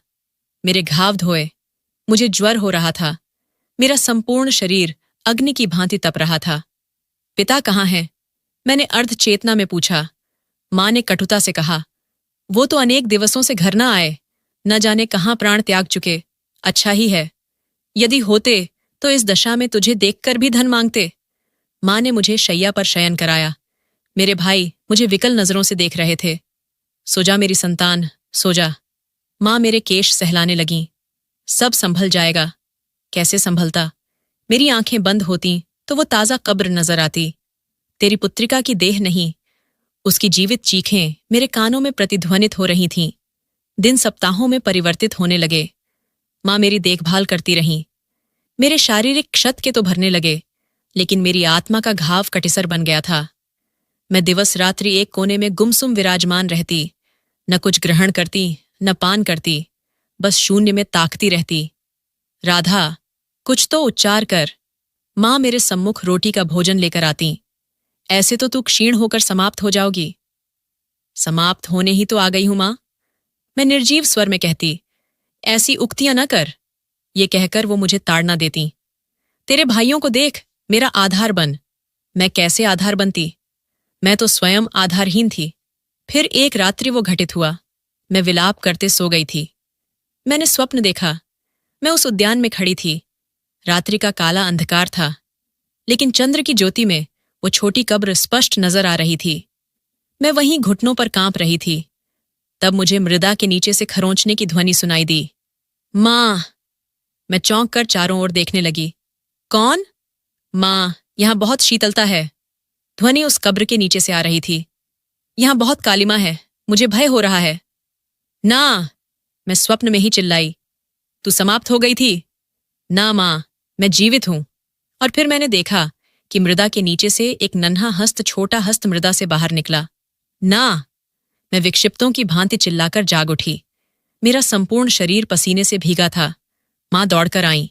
Speaker 1: मेरे घाव धोए। मुझे ज्वर हो रहा था। मेरा संपूर्ण शरीर अग्नि की भांति तप रहा था। पिता कहाँ है? मैंने अर्ध चेतना में पूछा। मां ने कटुता से कहा, वो तो अनेक दिवसों से घर न आए, न जाने कहाँ प्राण त्याग चुके। अच्छा ही है। यदि होते तो इस दशा में तुझे देखकर भी धन मांगते। मां ने मुझे शैया पर शयन कराया। मेरे भाई मुझे विकल नजरों से देख रहे थे। सो जा मेरी संतान, सो जा। मां मेरे केश सहलाने लगीं। सब संभल जाएगा। कैसे संभलता? मेरी आंखें बंद होती तो वो ताजा कब्र नजर आती। तेरी पुत्रिका की देह नहीं, उसकी जीवित चीखें मेरे कानों में प्रतिध्वनित हो रही थीं। दिन सप्ताहों में परिवर्तित होने लगे। मां मेरी देखभाल करती रहीं। मेरे शारीरिक क्षत के तो भरने लगे, लेकिन मेरी आत्मा का घाव कटिसर बन गया था। मैं दिवस रात्रि एक कोने में गुमसुम विराजमान रहती। न कुछ ग्रहण करती, न पान करती, बस शून्य में ताकती रहती। राधा, कुछ तो उच्चार कर। मां मेरे सम्मुख रोटी का भोजन लेकर आती। ऐसे तो तू क्षीण होकर समाप्त हो जाओगी। समाप्त होने ही तो आ गई हूं मां, मैं निर्जीव स्वर में कहती। ऐसी उक्तियां न कर। ये कहकर वो मुझे ताड़ना देती। तेरे भाइयों को देख, मेरा आधार बन। मैं कैसे आधार बनती? मैं तो स्वयं आधारहीन थी। फिर एक रात्रि वो घटित हुआ। मैं विलाप करते सो गई थी। मैंने स्वप्न देखा। मैं उस उद्यान में खड़ी थी। रात्रि का काला अंधकार था, लेकिन चंद्र की ज्योति में वो छोटी कब्र स्पष्ट नजर आ रही थी। मैं वहीं घुटनों पर कांप रही थी। तब मुझे मृदा के नीचे से खरोंचने की ध्वनि सुनाई दी। मां! मैं चौंक कर चारों ओर देखने लगी। कौन? मां, यहां बहुत शीतलता है। ध्वनि उस कब्र के नीचे से आ रही थी। यहां बहुत कालिमा है, मुझे भय हो रहा है। ना! मैं स्वप्न में ही चिल्लाई। तू समाप्त हो गई थी? ना मां, मैं जीवित हूं। और फिर मैंने देखा कि मृदा के नीचे से एक नन्हा हस्त छोटा हस्त मृदा से बाहर निकला। ना! मैं विक्षिप्तों की भांति चिल्लाकर जाग उठी। मेरा संपूर्ण शरीर पसीने से भीगा था। मां दौड़कर आई।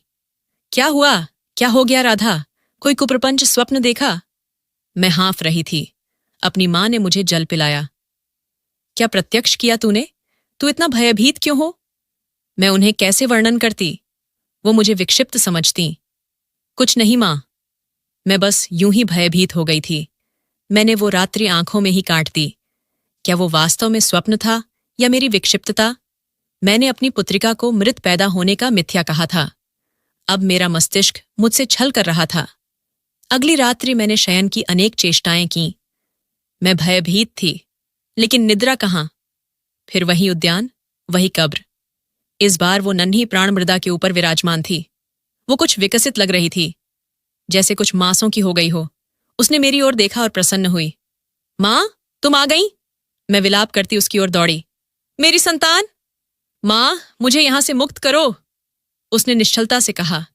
Speaker 1: क्या हुआ? क्या हो गया राधा? कोई कुप्रपंच स्वप्न देखा? मैं हाँफ रही थी। अपनी मां ने मुझे जल पिलाया। क्या प्रत्यक्ष किया तूने? तू इतना भयभीत क्यों हो? मैं उन्हें कैसे वर्णन करती? वो मुझे विक्षिप्त समझती। कुछ नहीं मां, मैं बस यूं ही भयभीत हो गई थी। मैंने वो रात्रि आंखों में ही काट दी। क्या वो वास्तव में स्वप्न था या मेरी विक्षिप्तता? मैंने अपनी पुत्रिका को मृत पैदा होने का मिथ्या कहा था। अब मेरा मस्तिष्क मुझसे छल कर रहा था। अगली रात्रि मैंने शयन की अनेक चेष्टाएं की। मैं भयभीत थी, लेकिन निद्रा कहाँ? फिर वही उद्यान, वही कब्र। इस बार वो नन्ही प्राण मृदा के ऊपर विराजमान थी। वो कुछ विकसित लग रही थी, जैसे कुछ मांसों की हो गई हो। उसने मेरी ओर देखा और प्रसन्न हुई। माँ, तुम आ गई? मैं विलाप करती उसकी ओर दौड़ी। मेरी संतान! माँ, मुझे यहां से मुक्त करो, उसने निश्चलता से कहा।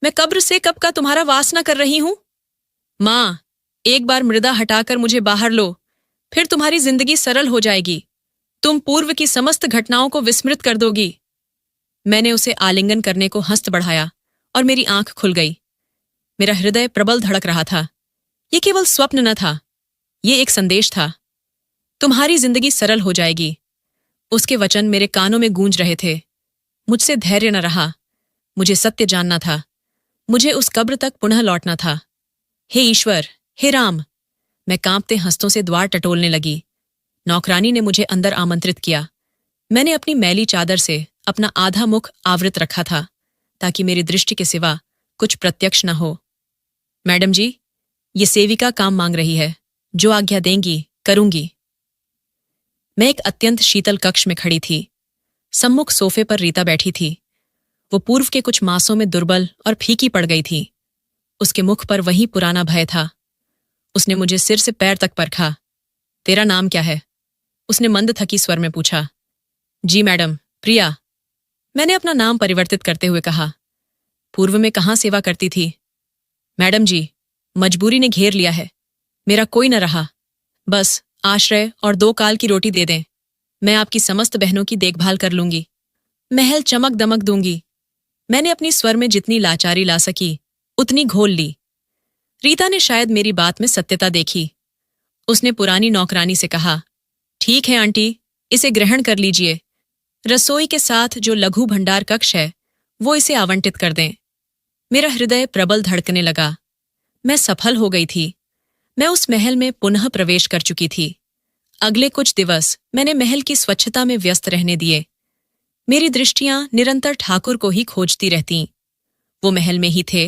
Speaker 1: मैं कब्र से कब का तुम्हारा वास न कर रही हूं। माँ, एक बार मृदा हटाकर मुझे बाहर लो, फिर तुम्हारी जिंदगी सरल हो जाएगी। तुम पूर्व की समस्त घटनाओं को विस्मृत कर दोगी। मैंने उसे आलिंगन करने को हस्त बढ़ाया और मेरी आंख खुल गई। मेरा हृदय प्रबल धड़क रहा था। ये केवल स्वप्न न था, ये एक संदेश था। तुम्हारी जिंदगी सरल हो जाएगी। उसके वचन मेरे कानों में गूंज रहे थे। मुझसे धैर्य न रहा। मुझे सत्य जानना था। मुझे उस कब्र तक पुनः लौटना था। हे ईश्वर, हे राम! मैं कांपते हंसों से द्वार टटोलने लगी। नौकरानी ने मुझे अंदर आमंत्रित किया। मैंने अपनी मैली चादर से अपना आधा मुख आवृत रखा था, ताकि मेरी दृष्टि के सिवा कुछ प्रत्यक्ष न हो। मैडम जी, ये सेविका काम मांग रही है। जो आज्ञा देंगी, करूंगी। मैं एक अत्यंत शीतल कक्ष में खड़ी थी। सम्मुख सोफे पर रीता बैठी थी। वो पूर्व के कुछ मासों में दुर्बल और फीकी पड़ गई थी। उसके मुख पर वही पुराना भय था। उसने मुझे सिर से पैर तक परखा। तेरा नाम क्या है? उसने मंद थकी स्वर में पूछा। जी मैडम, प्रिया। मैंने अपना नाम परिवर्तित करते हुए कहा। पूर्व में कहाँ सेवा करती थी? मैडम जी, मजबूरी ने घेर लिया है। मेरा कोई न रहा। बस आश्रय और 2 काल की रोटी दे दें। मैं आपकी समस्त बहनों की देखभाल कर लूंगी। महल चमक दमक दूंगी। मैंने अपनी स्वर में जितनी लाचारी ला सकी उतनी घोल ली। रीता ने शायद मेरी बात में सत्यता देखी। उसने पुरानी नौकरानी से कहा, ठीक है आंटी, इसे ग्रहण कर लीजिए। रसोई के साथ जो लघु भंडार कक्ष है, वो इसे आवंटित कर दें। मेरा हृदय प्रबल धड़कने लगा। मैं सफल हो गई थी। मैं उस महल में पुनः प्रवेश कर चुकी थी। अगले कुछ दिवस मैंने महल की स्वच्छता में व्यस्त रहने दिए। मेरी दृष्टियां निरंतर ठाकुर को ही खोजती रहतीं। वो महल में ही थे,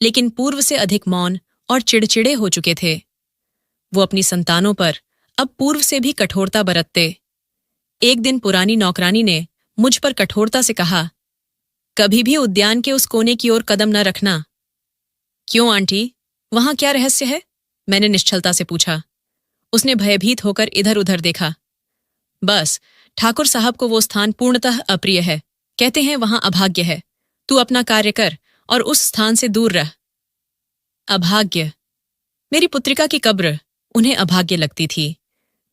Speaker 1: लेकिन पूर्व से अधिक मौन और चिड़चिड़े हो चुके थे। वो अपनी संतानों पर अब पूर्व से भी कठोरता बरतते। एक दिन पुरानी नौकरानी ने मुझ पर कठोरता से कहा, कभी भी उद्यान के उस कोने की ओर कदम न रखना। क्यों आंटी, वहां क्या रहस्य है? मैंने निश्चलता से पूछा। उसने भयभीत होकर इधर उधर देखा। बस, ठाकुर साहब को वो स्थान पूर्णतः अप्रिय है। कहते हैं वहां अभाग्य है। तू अपना कार्य कर और उस स्थान से दूर रह। अभाग्य? मेरी पुत्रिका की कब्र उन्हें अभाग्य लगती थी।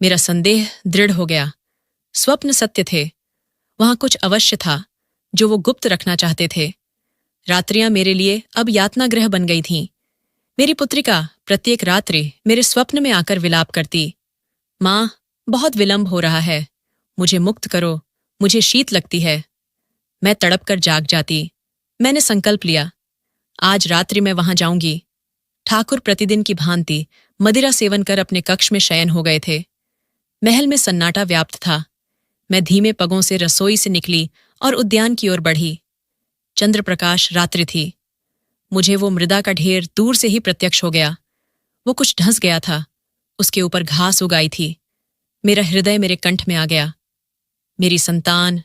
Speaker 1: मेरा संदेह दृढ़ हो गया। स्वप्न सत्य थे। वहां कुछ अवश्य था जो वो गुप्त रखना चाहते थे। रात्रियां मेरे लिए अब यातना गृह बन गई थीं। मेरी पुत्रिका प्रत्येक रात्रि मेरे स्वप्न में आकर विलाप करती। माँ, बहुत विलंब हो रहा है। मुझे मुक्त करो, मुझे शीत लगती है। मैं तड़प कर जाग जाती। मैंने संकल्प लिया, आज रात्रि मैं वहां जाऊंगी। ठाकुर प्रतिदिन की भांति मदिरा सेवन कर अपने कक्ष में शयन हो गए थे। महल में सन्नाटा व्याप्त था। मैं धीमे पगों से रसोई से निकली और उद्यान की ओर बढ़ी। चंद्रप्रकाश रात्रि थी। मुझे वो मृदा का ढेर दूर से ही प्रत्यक्ष हो गया। वो कुछ ढंस गया था। उसके ऊपर घास उगाई थी। मेरा हृदय मेरे कंठ में आ गया। मेरी संतान!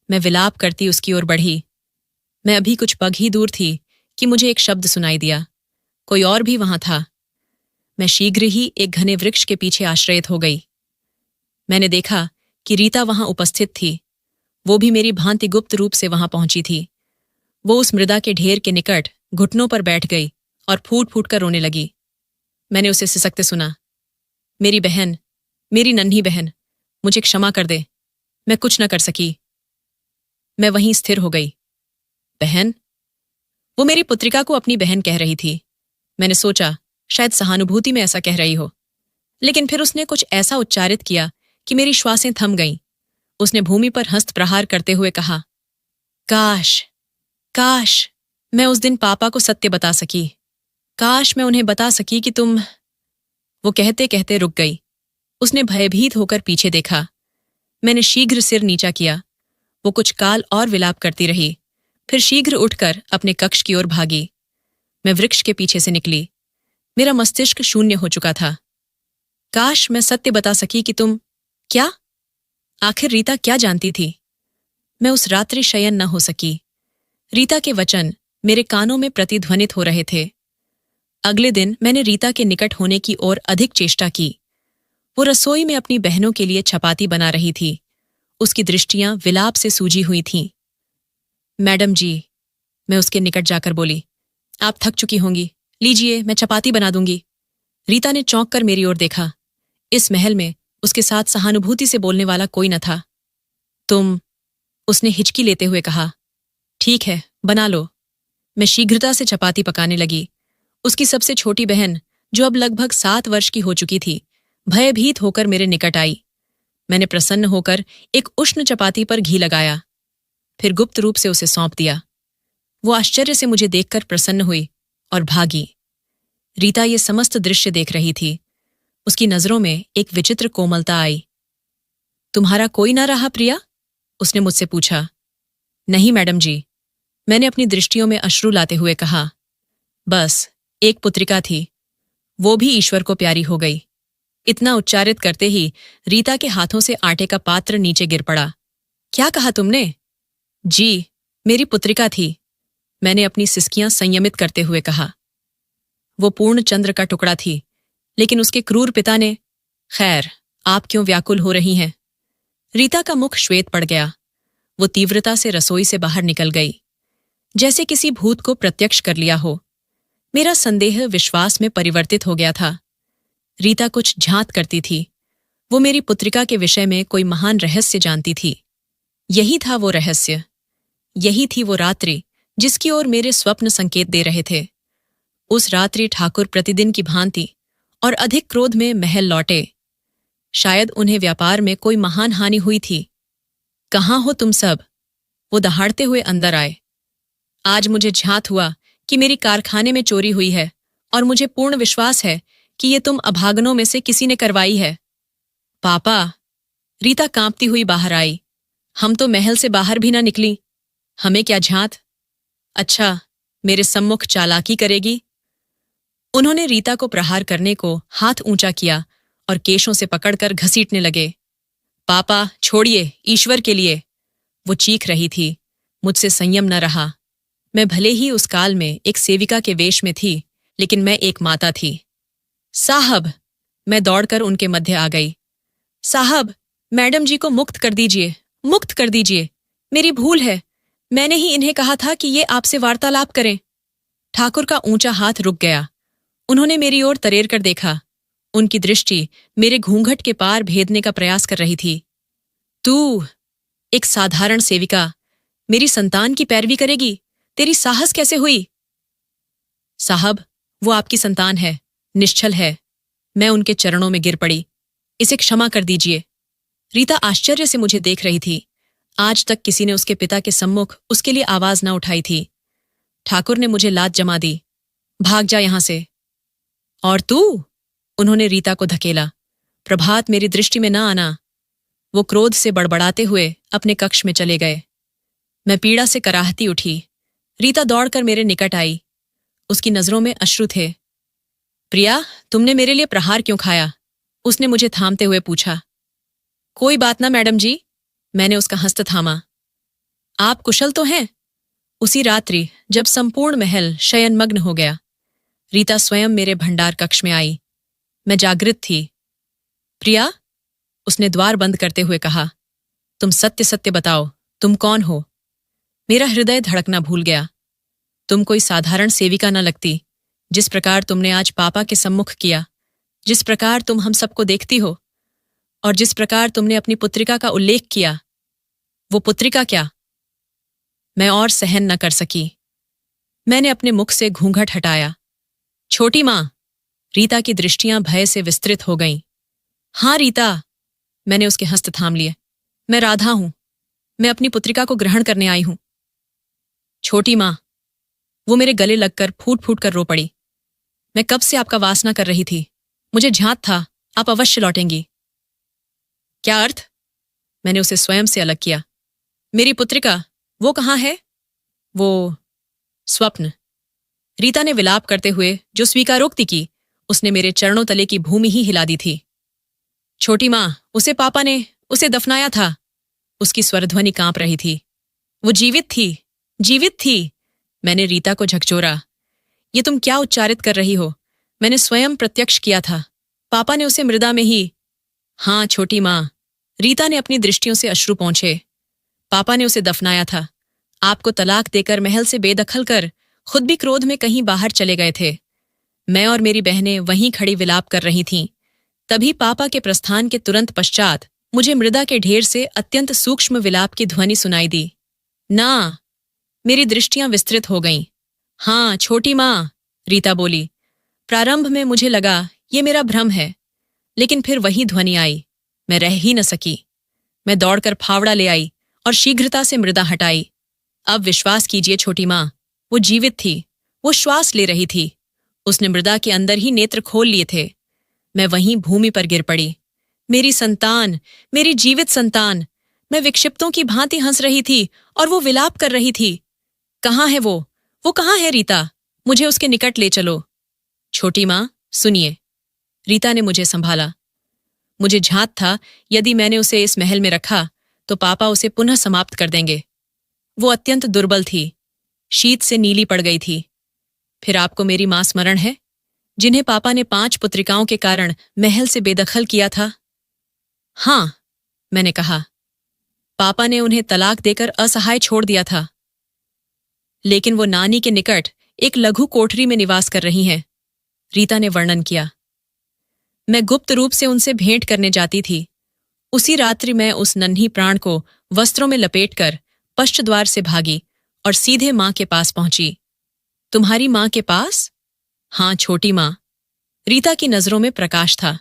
Speaker 1: मैं विलाप करती उसकी ओर बढ़ी। मैं अभी कुछ पग ही दूर थी कि मुझे एक शब्द सुनाई दिया। कोई और भी वहां था। मैं शीघ्र ही एक घने वृक्ष के पीछे आश्रयित हो गई। मैंने देखा कि रीता वहां उपस्थित थी। वो भी मेरी भांति गुप्त रूप से वहां पहुंची थी। वो उस मृदा के ढेर के निकट घुटनों पर बैठ गई और फूट फूट कर रोने लगी। मैंने उसे सिसकते सुना, मेरी बहन, मेरी नन्ही बहन, मुझे क्षमा कर दे। मैं कुछ न कर सकी। मैं वहीं स्थिर हो गई। बहन? वो मेरी पुत्रिका को अपनी बहन कह रही थी। मैंने सोचा शायद सहानुभूति में ऐसा कह रही हो, लेकिन फिर उसने कुछ ऐसा उच्चारित किया कि मेरी श्वासें थम गईं। उसने भूमि पर हस्त प्रहार करते हुए कहा, काश, काश मैं उस दिन पापा को सत्य बता सकी। काश मैं उन्हें बता सकी कि तुम। वो कहते कहते रुक गई। उसने भयभीत होकर पीछे देखा। मैंने शीघ्र सिर नीचा किया। वो कुछ काल और विलाप करती रही, फिर शीघ्र उठकर अपने कक्ष की ओर भागी। मैं वृक्ष के पीछे से निकली। मेरा मस्तिष्क शून्य हो चुका था। काश मैं सत्य बता सकी कि तुम क्या? आखिर रीता क्या जानती थी? मैं उस रात्रि शयन न हो सकी। रीता के वचन मेरे कानों में प्रतिध्वनित हो रहे थे। अगले दिन मैंने रीता के निकट होने की ओर अधिक चेष्टा की। वो रसोई में अपनी बहनों के लिए चपाती बना रही थी। उसकी दृष्टियां विलाप से सूजी हुई थीं। मैडम जी, मैं उसके निकट जाकर बोली, आप थक चुकी होंगी, लीजिए मैं चपाती बना दूंगी। रीता ने चौंक कर मेरी ओर देखा। इस महल में उसके साथ सहानुभूति से बोलने वाला कोई न था। तुम, उसने हिचकी लेते हुए कहा। ठीक है, बना लो। मैं शीघ्रता से चपाती पकाने लगी। उसकी सबसे छोटी बहन, जो अब लगभग 7 वर्ष की हो चुकी थी, भयभीत होकर मेरे निकट आई। मैंने प्रसन्न होकर एक उष्ण चपाती पर घी लगाया, फिर गुप्त रूप से उसे सौंप दिया। वो आश्चर्य से मुझे देखकर प्रसन्न हुई और भागी। रीता ये समस्त दृश्य देख रही थी। उसकी नजरों में एक विचित्र कोमलता आई। तुम्हारा कोई ना रहा प्रिया? उसने मुझसे पूछा। नहीं मैडम जी, मैंने अपनी दृष्टियों में अश्रु लाते हुए कहा। बस एक पुत्रिका थी, वो भी ईश्वर को प्यारी हो गई। इतना उच्चारित करते ही रीता के हाथों से आटे का पात्र नीचे गिर पड़ा। क्या कहा तुमने? जी, मेरी पुत्रिका थी, मैंने अपनी सिसकियां संयमित करते हुए कहा। वो पूर्ण चंद्र का टुकड़ा थी, लेकिन उसके क्रूर पिता ने। खैर, आप क्यों व्याकुल हो रही हैं? रीता का मुख श्वेत पड़ गया। वो तीव्रता से रसोई से बाहर निकल गई, जैसे किसी भूत को प्रत्यक्ष कर लिया हो। मेरा संदेह विश्वास में परिवर्तित हो गया था। रीता कुछ झांत करती थी। वो मेरी पुत्रिका के विषय में कोई महान रहस्य जानती थी। यही था वो रहस्य, यही थी वो रात्रि जिसकी ओर मेरे स्वप्न संकेत दे रहे थे। उस रात्रि ठाकुर प्रतिदिन की भांति और अधिक क्रोध में महल लौटे। शायद उन्हें व्यापार में कोई महान हानि हुई थी। कहाँ हो तुम सब? वो दहाड़ते हुए अंदर आए। आज मुझे झांत हुआ कि मेरी कारखाने में चोरी हुई है, और मुझे पूर्ण विश्वास है कि ये तुम अभागनों में से किसी ने करवाई है। पापा, रीता कांपती हुई बाहर आई। हम तो महल से बाहर भी ना निकली, हमें क्या झांत? अच्छा, मेरे सम्मुख चालाकी करेगी? उन्होंने रीता को प्रहार करने को हाथ ऊंचा किया और केशों से पकड़कर घसीटने लगे। पापा छोड़िए, ईश्वर के लिए, वो चीख रही थी। मुझसे संयम न रहा। मैं भले ही उस काल में एक सेविका के वेश में थी, लेकिन मैं एक माता थी। साहब, मैं दौड़कर उनके मध्य आ गई। साहब, मैडम जी को मुक्त कर दीजिए, मुक्त कर दीजिए। मेरी भूल है, मैंने ही इन्हें कहा था कि ये आपसे वार्तालाप करें। ठाकुर का ऊंचा हाथ रुक गया। उन्होंने मेरी ओर तरेर कर देखा। उनकी दृष्टि मेरे घूंघट के पार भेदने का प्रयास कर रही थी। तू, एक साधारण सेविका, मेरी संतान की पैरवी करेगी? तेरी साहस कैसे हुई? साहब, वो आपकी संतान है, निश्चल है। मैं उनके चरणों में गिर पड़ी। इसे क्षमा कर दीजिए। रीता आश्चर्य से मुझे देख रही थी। आज तक किसी ने उसके पिता के सम्मुख उसके लिए आवाज न उठाई थी। ठाकुर ने मुझे लात जमा दी। भाग जा यहां से। और तू? उन्होंने रीता को धकेला। प्रभात, मेरी दृष्टि में न आना। वो क्रोध से बड़बड़ाते हुए अपने कक्ष में चले गए। मैं पीड़ा से कराहती उठी। रीता दौड़कर मेरे निकट आई। उसकी नजरों में अश्रु थे। प्रिया, तुमने मेरे लिए प्रहार क्यों खाया? उसने मुझे थामते हुए पूछा। कोई बात ना मैडम जी, मैंने उसका हस्त थामा। आप कुशल तो हैं? उसी रात्रि जब संपूर्ण महल शयनमग्न हो गया, रीता स्वयं मेरे भंडार कक्ष में आई। मैं जागृत थी। प्रिया, उसने द्वार बंद करते हुए कहा, तुम सत्य सत्य बताओ, तुम कौन हो? मेरा हृदय धड़कना भूल गया। तुम कोई साधारण सेविका न लगती। जिस प्रकार तुमने आज पापा के सम्मुख किया, जिस प्रकार तुम हम सबको देखती हो, और जिस प्रकार तुमने अपनी पुत्रिका का उल्लेख किया, वो पुत्रिका क्या? मैं और सहन न कर सकी। मैंने अपने मुख से घूंघट हटाया। छोटी मां, रीता की दृष्टियां भय से विस्तृत हो गईं। हाँ रीता, मैंने उसके हस्त थाम लिए। मैं राधा हूं। मैं अपनी पुत्रिका को ग्रहण करने आई हूं। छोटी मां, वो मेरे गले लगकर फूट फूट कर रो पड़ी। मैं कब से आपका वासना कर रही थी। मुझे झांत था आप अवश्य लौटेंगी। क्या अर्थ? मैंने उसे स्वयं से अलग किया। मेरी पुत्रिका, वो कहाँ है? वो स्वप्न। रीता ने विलाप करते हुए जो स्वीकारोक्ति की, उसने मेरे चरणों तले की भूमि ही हिला दी थी। छोटी माँ, उसे पापा ने उसे दफनाया था। उसकी स्वरध्वनि कांप रही थी। वो जीवित थी, जीवित थी। मैंने रीता को झकझोरा। ये तुम क्या उच्चारित कर रही हो? मैंने स्वयं प्रत्यक्ष किया था। पापा ने उसे मृदा में ही। हाँ छोटी माँ, रीता ने अपनी दृष्टियों से अश्रु पोंछे। पापा ने उसे दफनाया था। आपको तलाक देकर महल से बेदखल कर खुद भी क्रोध में कहीं बाहर चले गए थे। मैं और मेरी बहनें वहीं खड़ी विलाप कर रही थीं। तभी पापा के प्रस्थान के तुरंत पश्चात मुझे मृदा के ढेर से अत्यंत सूक्ष्म विलाप की ध्वनि सुनाई दी। ना! मेरी दृष्टियां विस्तृत हो गईं। हाँ छोटी माँ, रीता बोली। प्रारंभ में मुझे लगा ये मेरा भ्रम है, लेकिन फिर वही ध्वनि आई। मैं रह ही न सकी। मैं दौड़कर फावड़ा ले आई और शीघ्रता से मृदा हटाई। अब विश्वास कीजिए छोटी माँ, वो जीवित थी। वो श्वास ले रही थी। उसने मृदा के अंदर ही नेत्र खोल लिए थे। मैं वहीं भूमि पर गिर पड़ी। मेरी संतान, मेरी जीवित संतान। मैं विक्षिप्तों की भांति हंस रही थी और वो विलाप कर रही थी। कहाँ है वो? वो कहाँ है रीता? मुझे उसके निकट ले चलो। छोटी माँ, सुनिए। रीता ने मुझे संभाला। मुझे झांत था यदि मैंने उसे इस महल में रखा तो पापा उसे पुनः समाप्त कर देंगे। वो अत्यंत दुर्बल थी, शीत से नीली पड़ गई थी। फिर आपको मेरी मां स्मरण है, जिन्हें पापा ने 5 पुत्रिकाओं के कारण महल से बेदखल किया था? हाँ, मैंने कहा। पापा ने उन्हें तलाक देकर असहाय छोड़ दिया था। लेकिन वो नानी के निकट एक लघु कोठरी में निवास कर रही हैं, रीता ने वर्णन किया। मैं गुप्त रूप से उनसे भेंट करने जाती थी। उसी रात्रि मैं उस नन्ही प्राण को वस्त्रों में लपेटकर पश्च द्वार से भागी और सीधे मां के पास पहुंची। तुम्हारी मां के पास? हाँ छोटी मां। रीता की नजरों में प्रकाश था।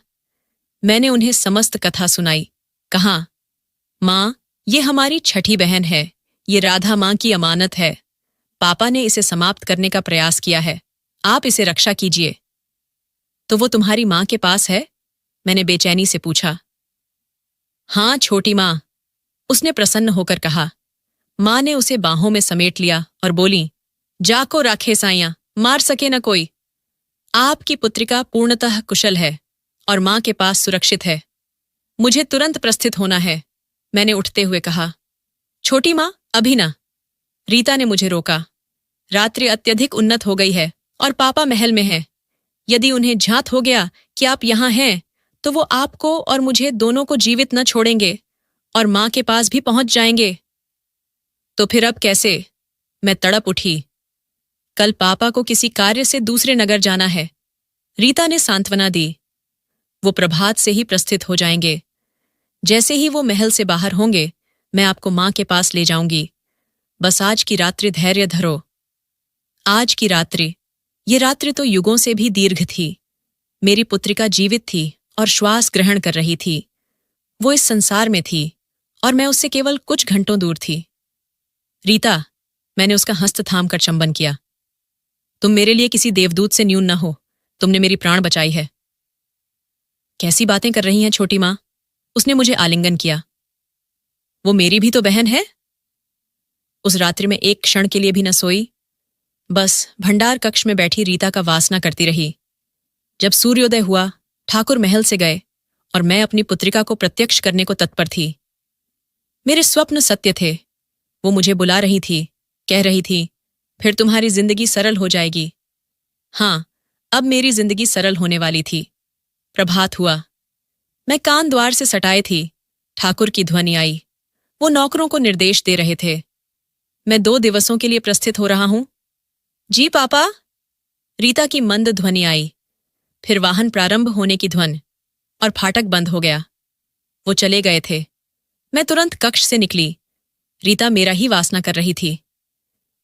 Speaker 1: मैंने उन्हें समस्त कथा सुनाई। कहा, मां, ये हमारी छठी बहन है। ये राधा मां की अमानत है। पापा ने इसे समाप्त करने का प्रयास किया है। आप इसे रक्षा कीजिए। तो वो तुम्हारी मां के पास है? मैंने बेचैनी से पूछा। हाँ छोटी मां, उसने प्रसन्न होकर कहा। मां ने उसे बाहों में समेट लिया और बोली, जाको राखे साइयां, मार सके न कोई। आपकी पुत्रिका पूर्णतः कुशल है और मां के पास सुरक्षित है। मुझे तुरंत प्रस्थित होना है, मैंने उठते हुए कहा। छोटी मां, अभी ना। रीता ने मुझे रोका। रात्रि अत्यधिक उन्नत हो गई है और पापा महल में हैं। यदि उन्हें झात हो गया कि आप यहां हैं तो वो आपको और मुझे दोनों को जीवित न छोड़ेंगे और मां के पास भी पहुंच जाएंगे। तो फिर अब कैसे? मैं तड़प उठी। कल पापा को किसी कार्य से दूसरे नगर जाना है, रीता ने सांत्वना दी। वो प्रभात से ही प्रस्थित हो जाएंगे। जैसे ही वो महल से बाहर होंगे, मैं आपको मां के पास ले जाऊंगी। बस आज की रात्रि धैर्य धरो। आज की रात्रि, ये रात्रि तो युगों से भी दीर्घ थी। मेरी पुत्रिका जीवित थी और श्वास ग्रहण कर रही थी। वो इस संसार में थी और मैं उससे केवल कुछ घंटों दूर थी। रीता, मैंने उसका हस्त थाम कर चंबन किया। तुम मेरे लिए किसी देवदूत से न्यून न हो। तुमने मेरी प्राण बचाई है। कैसी बातें कर रही हैं छोटी मां? उसने मुझे आलिंगन किया। वो मेरी भी तो बहन है। उस रात्रि में एक क्षण के लिए भी न सोई। बस भंडार कक्ष में बैठी रीता का वासना करती रही। जब सूर्योदय हुआ, ठाकुर महल से गए और मैं अपनी पुत्रिका को प्रत्यक्ष करने को तत्पर थी। मेरे स्वप्न सत्य थे। वो मुझे बुला रही थी, कह रही थी, फिर तुम्हारी जिंदगी सरल हो जाएगी। हाँ, अब मेरी जिंदगी सरल होने वाली थी। प्रभात हुआ। मैं कान द्वार से सटाए थी। ठाकुर की ध्वनि आई। वो नौकरों को निर्देश दे रहे थे। मैं 2 दिवसों के लिए प्रस्थित हो रहा हूं। जी पापा। रीता की मंद ध्वनि आई। फिर वाहन प्रारंभ होने की ध्वनि और फाटक बंद हो गया। वो चले गए थे। मैं तुरंत कक्ष से निकली। रीता मेरा ही वासना कर रही थी।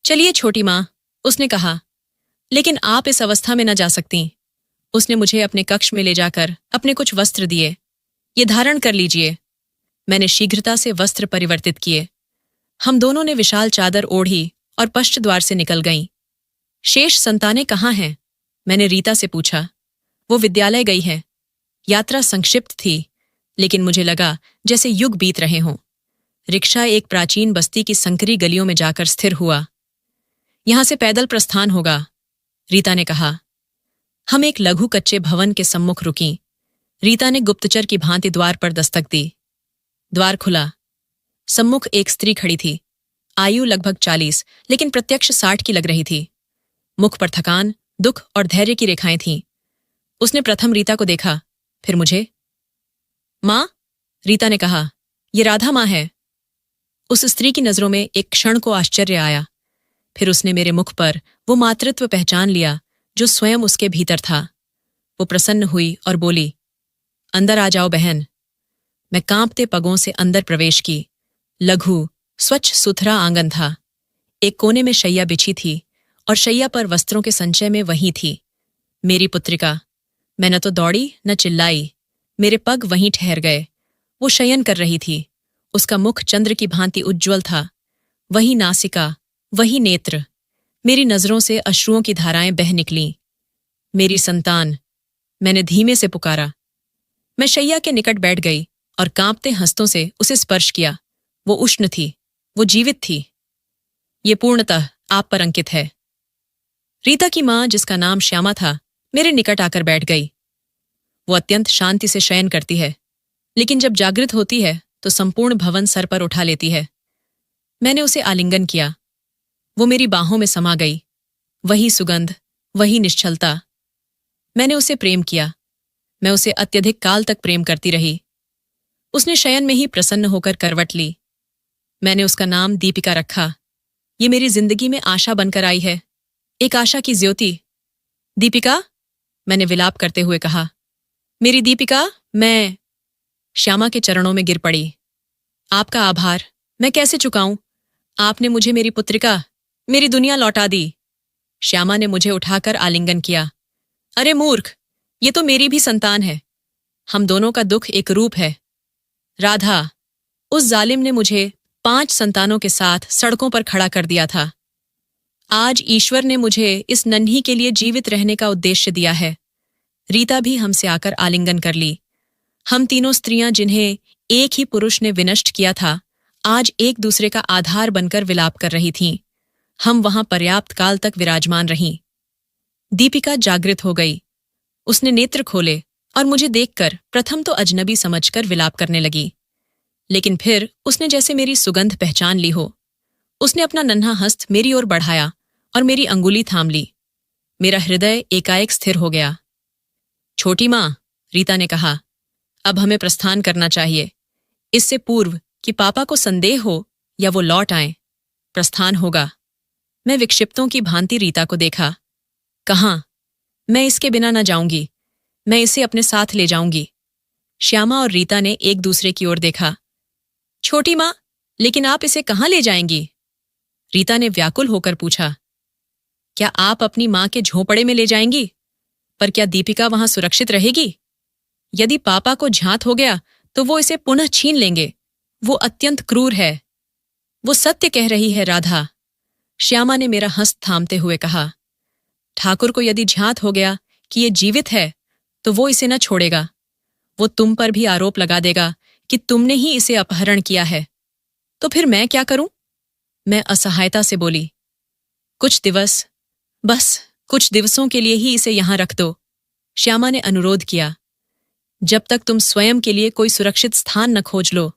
Speaker 1: चलिए छोटी मां, उसने कहा, लेकिन आप इस अवस्था में न जा सकती। उसने मुझे अपने कक्ष में ले जाकर अपने कुछ वस्त्र दिए। ये धारण कर लीजिए। मैंने शीघ्रता से वस्त्र परिवर्तित किए। हम दोनों ने विशाल चादर ओढ़ी और पश्च द्वार से निकल गईं। शेष संतानें कहाँ हैं? मैंने रीता से पूछा। वो विद्यालय गई हैं। यात्रा संक्षिप्त थी, लेकिन मुझे लगा जैसे युग बीत रहे हों। रिक्शा एक प्राचीन बस्ती की संकरी गलियों में जाकर स्थिर हुआ। यहां से पैदल प्रस्थान होगा, रीता ने कहा। हम एक लघु कच्चे भवन के सम्मुख रुकीं। रीता ने गुप्तचर की भांति द्वार पर दस्तक दी। द्वार खुला। सम्मुख एक स्त्री खड़ी थी। आयु लगभग 40, लेकिन प्रत्यक्ष 60 की लग रही थी। मुख पर थकान, दुख और धैर्य की रेखाएं थीं। उसने प्रथम रीता को देखा, फिर मुझे। मां, रीता ने कहा, ये राधा मां है। उस स्त्री की नजरों में एक क्षण को आश्चर्य आया। फिर उसने मेरे मुख पर वो मातृत्व पहचान लिया जो स्वयं उसके भीतर था। वो प्रसन्न हुई और बोली, अंदर आ जाओ बहन। मैं कांपते पगों से अंदर प्रवेश की। लघु, स्वच्छ सुथरा आंगन था। एक कोने में शैया बिछी थी और शैया पर वस्त्रों के संचय में वही थी, मेरी पुत्रिका। मैं न तो दौड़ी न चिल्लाई। मेरे पग वहीं ठहर गए। वो शयन कर रही थी। उसका मुख चंद्र की भांति उज्ज्वल था। वही नासिका, वही नेत्र। मेरी नजरों से अश्रुओं की धाराएं बह निकलीं। मेरी संतान, मैंने धीमे से पुकारा। मैं शैया के निकट बैठ गई और कांपते हस्तों से उसे स्पर्श किया। वो उष्ण थी, वो जीवित थी। ये पूर्णतः आप पर अंकित है। रीता की मां, जिसका नाम श्यामा था, मेरे निकट आकर बैठ गई। वो अत्यंत शांति से शयन करती है, लेकिन जब जागृत होती है तो संपूर्ण भवन सर पर उठा लेती है। मैंने उसे आलिंगन किया। वो मेरी बाहों में समा गई। वही सुगंध, वही निश्चलता। मैंने उसे प्रेम किया। मैं उसे अत्यधिक काल तक प्रेम करती रही। उसने शयन में ही प्रसन्न होकर करवट ली। मैंने उसका नाम दीपिका रखा। ये मेरी जिंदगी में आशा बनकर आई है, एक आशा की ज्योति। दीपिका, मैंने विलाप करते हुए कहा, मेरी दीपिका। मैं श्यामा के चरणों में गिर पड़ी। आपका आभार मैं कैसे चुकाऊं? आपने मुझे मेरी पुत्रिका, मेरी दुनिया लौटा दी। श्यामा ने मुझे उठाकर आलिंगन किया। अरे मूर्ख, ये तो मेरी भी संतान है। हम दोनों का दुख एक रूप है। राधा, उस जालिम ने मुझे 5 संतानों के साथ सड़कों पर खड़ा कर दिया था। आज ईश्वर ने मुझे इस नन्ही के लिए जीवित रहने का उद्देश्य दिया है। रीता भी हमसे आकर आलिंगन कर ली। हम तीनों स्त्रियां, जिन्हें एक ही पुरुष ने विनष्ट किया था, आज एक दूसरे का आधार बनकर विलाप कर रही थीं। हम वहां पर्याप्त काल तक विराजमान रहीं। दीपिका जागृत हो गई। उसने नेत्र खोले और मुझे देखकर प्रथम तो अजनबी समझकर विलाप करने लगी, लेकिन फिर उसने जैसे मेरी सुगंध पहचान ली हो। उसने अपना नन्हा हस्त मेरी ओर बढ़ाया और मेरी अंगुली थाम ली। मेरा हृदय एकाएक स्थिर हो गया। छोटी मां, रीता ने कहा, अब हमें प्रस्थान करना चाहिए। इससे पूर्व कि पापा को संदेह हो या वो लौट आए, प्रस्थान होगा। मैं विक्षिप्तों की भांति रीता को देखा। कहाँ? मैं इसके बिना न जाऊंगी। मैं इसे अपने साथ ले जाऊंगी। श्यामा और रीता ने एक दूसरे की ओर देखा। छोटी मां, लेकिन आप इसे कहाँ ले जाएंगी? रीता ने व्याकुल होकर पूछा। क्या आप अपनी मां के झोंपड़े में ले जाएंगी? पर क्या दीपिका वहां सुरक्षित रहेगी? यदि पापा को झांत हो गया तो वो इसे पुनः छीन लेंगे। वो अत्यंत क्रूर है। वो सत्य कह रही है राधा, श्यामा ने मेरा हस्त थामते हुए कहा। ठाकुर को यदि झांत हो गया कि ये जीवित है तो वो इसे न छोड़ेगा। वो तुम पर भी आरोप लगा देगा कि तुमने ही इसे अपहरण किया है। तो फिर मैं क्या करूं? मैं असहायता से बोली। कुछ दिवस, बस कुछ दिवसों के लिए ही इसे यहां रख दो, श्यामा ने अनुरोध किया। जब तक तुम स्वयं के लिए कोई सुरक्षित स्थान न खोज लो,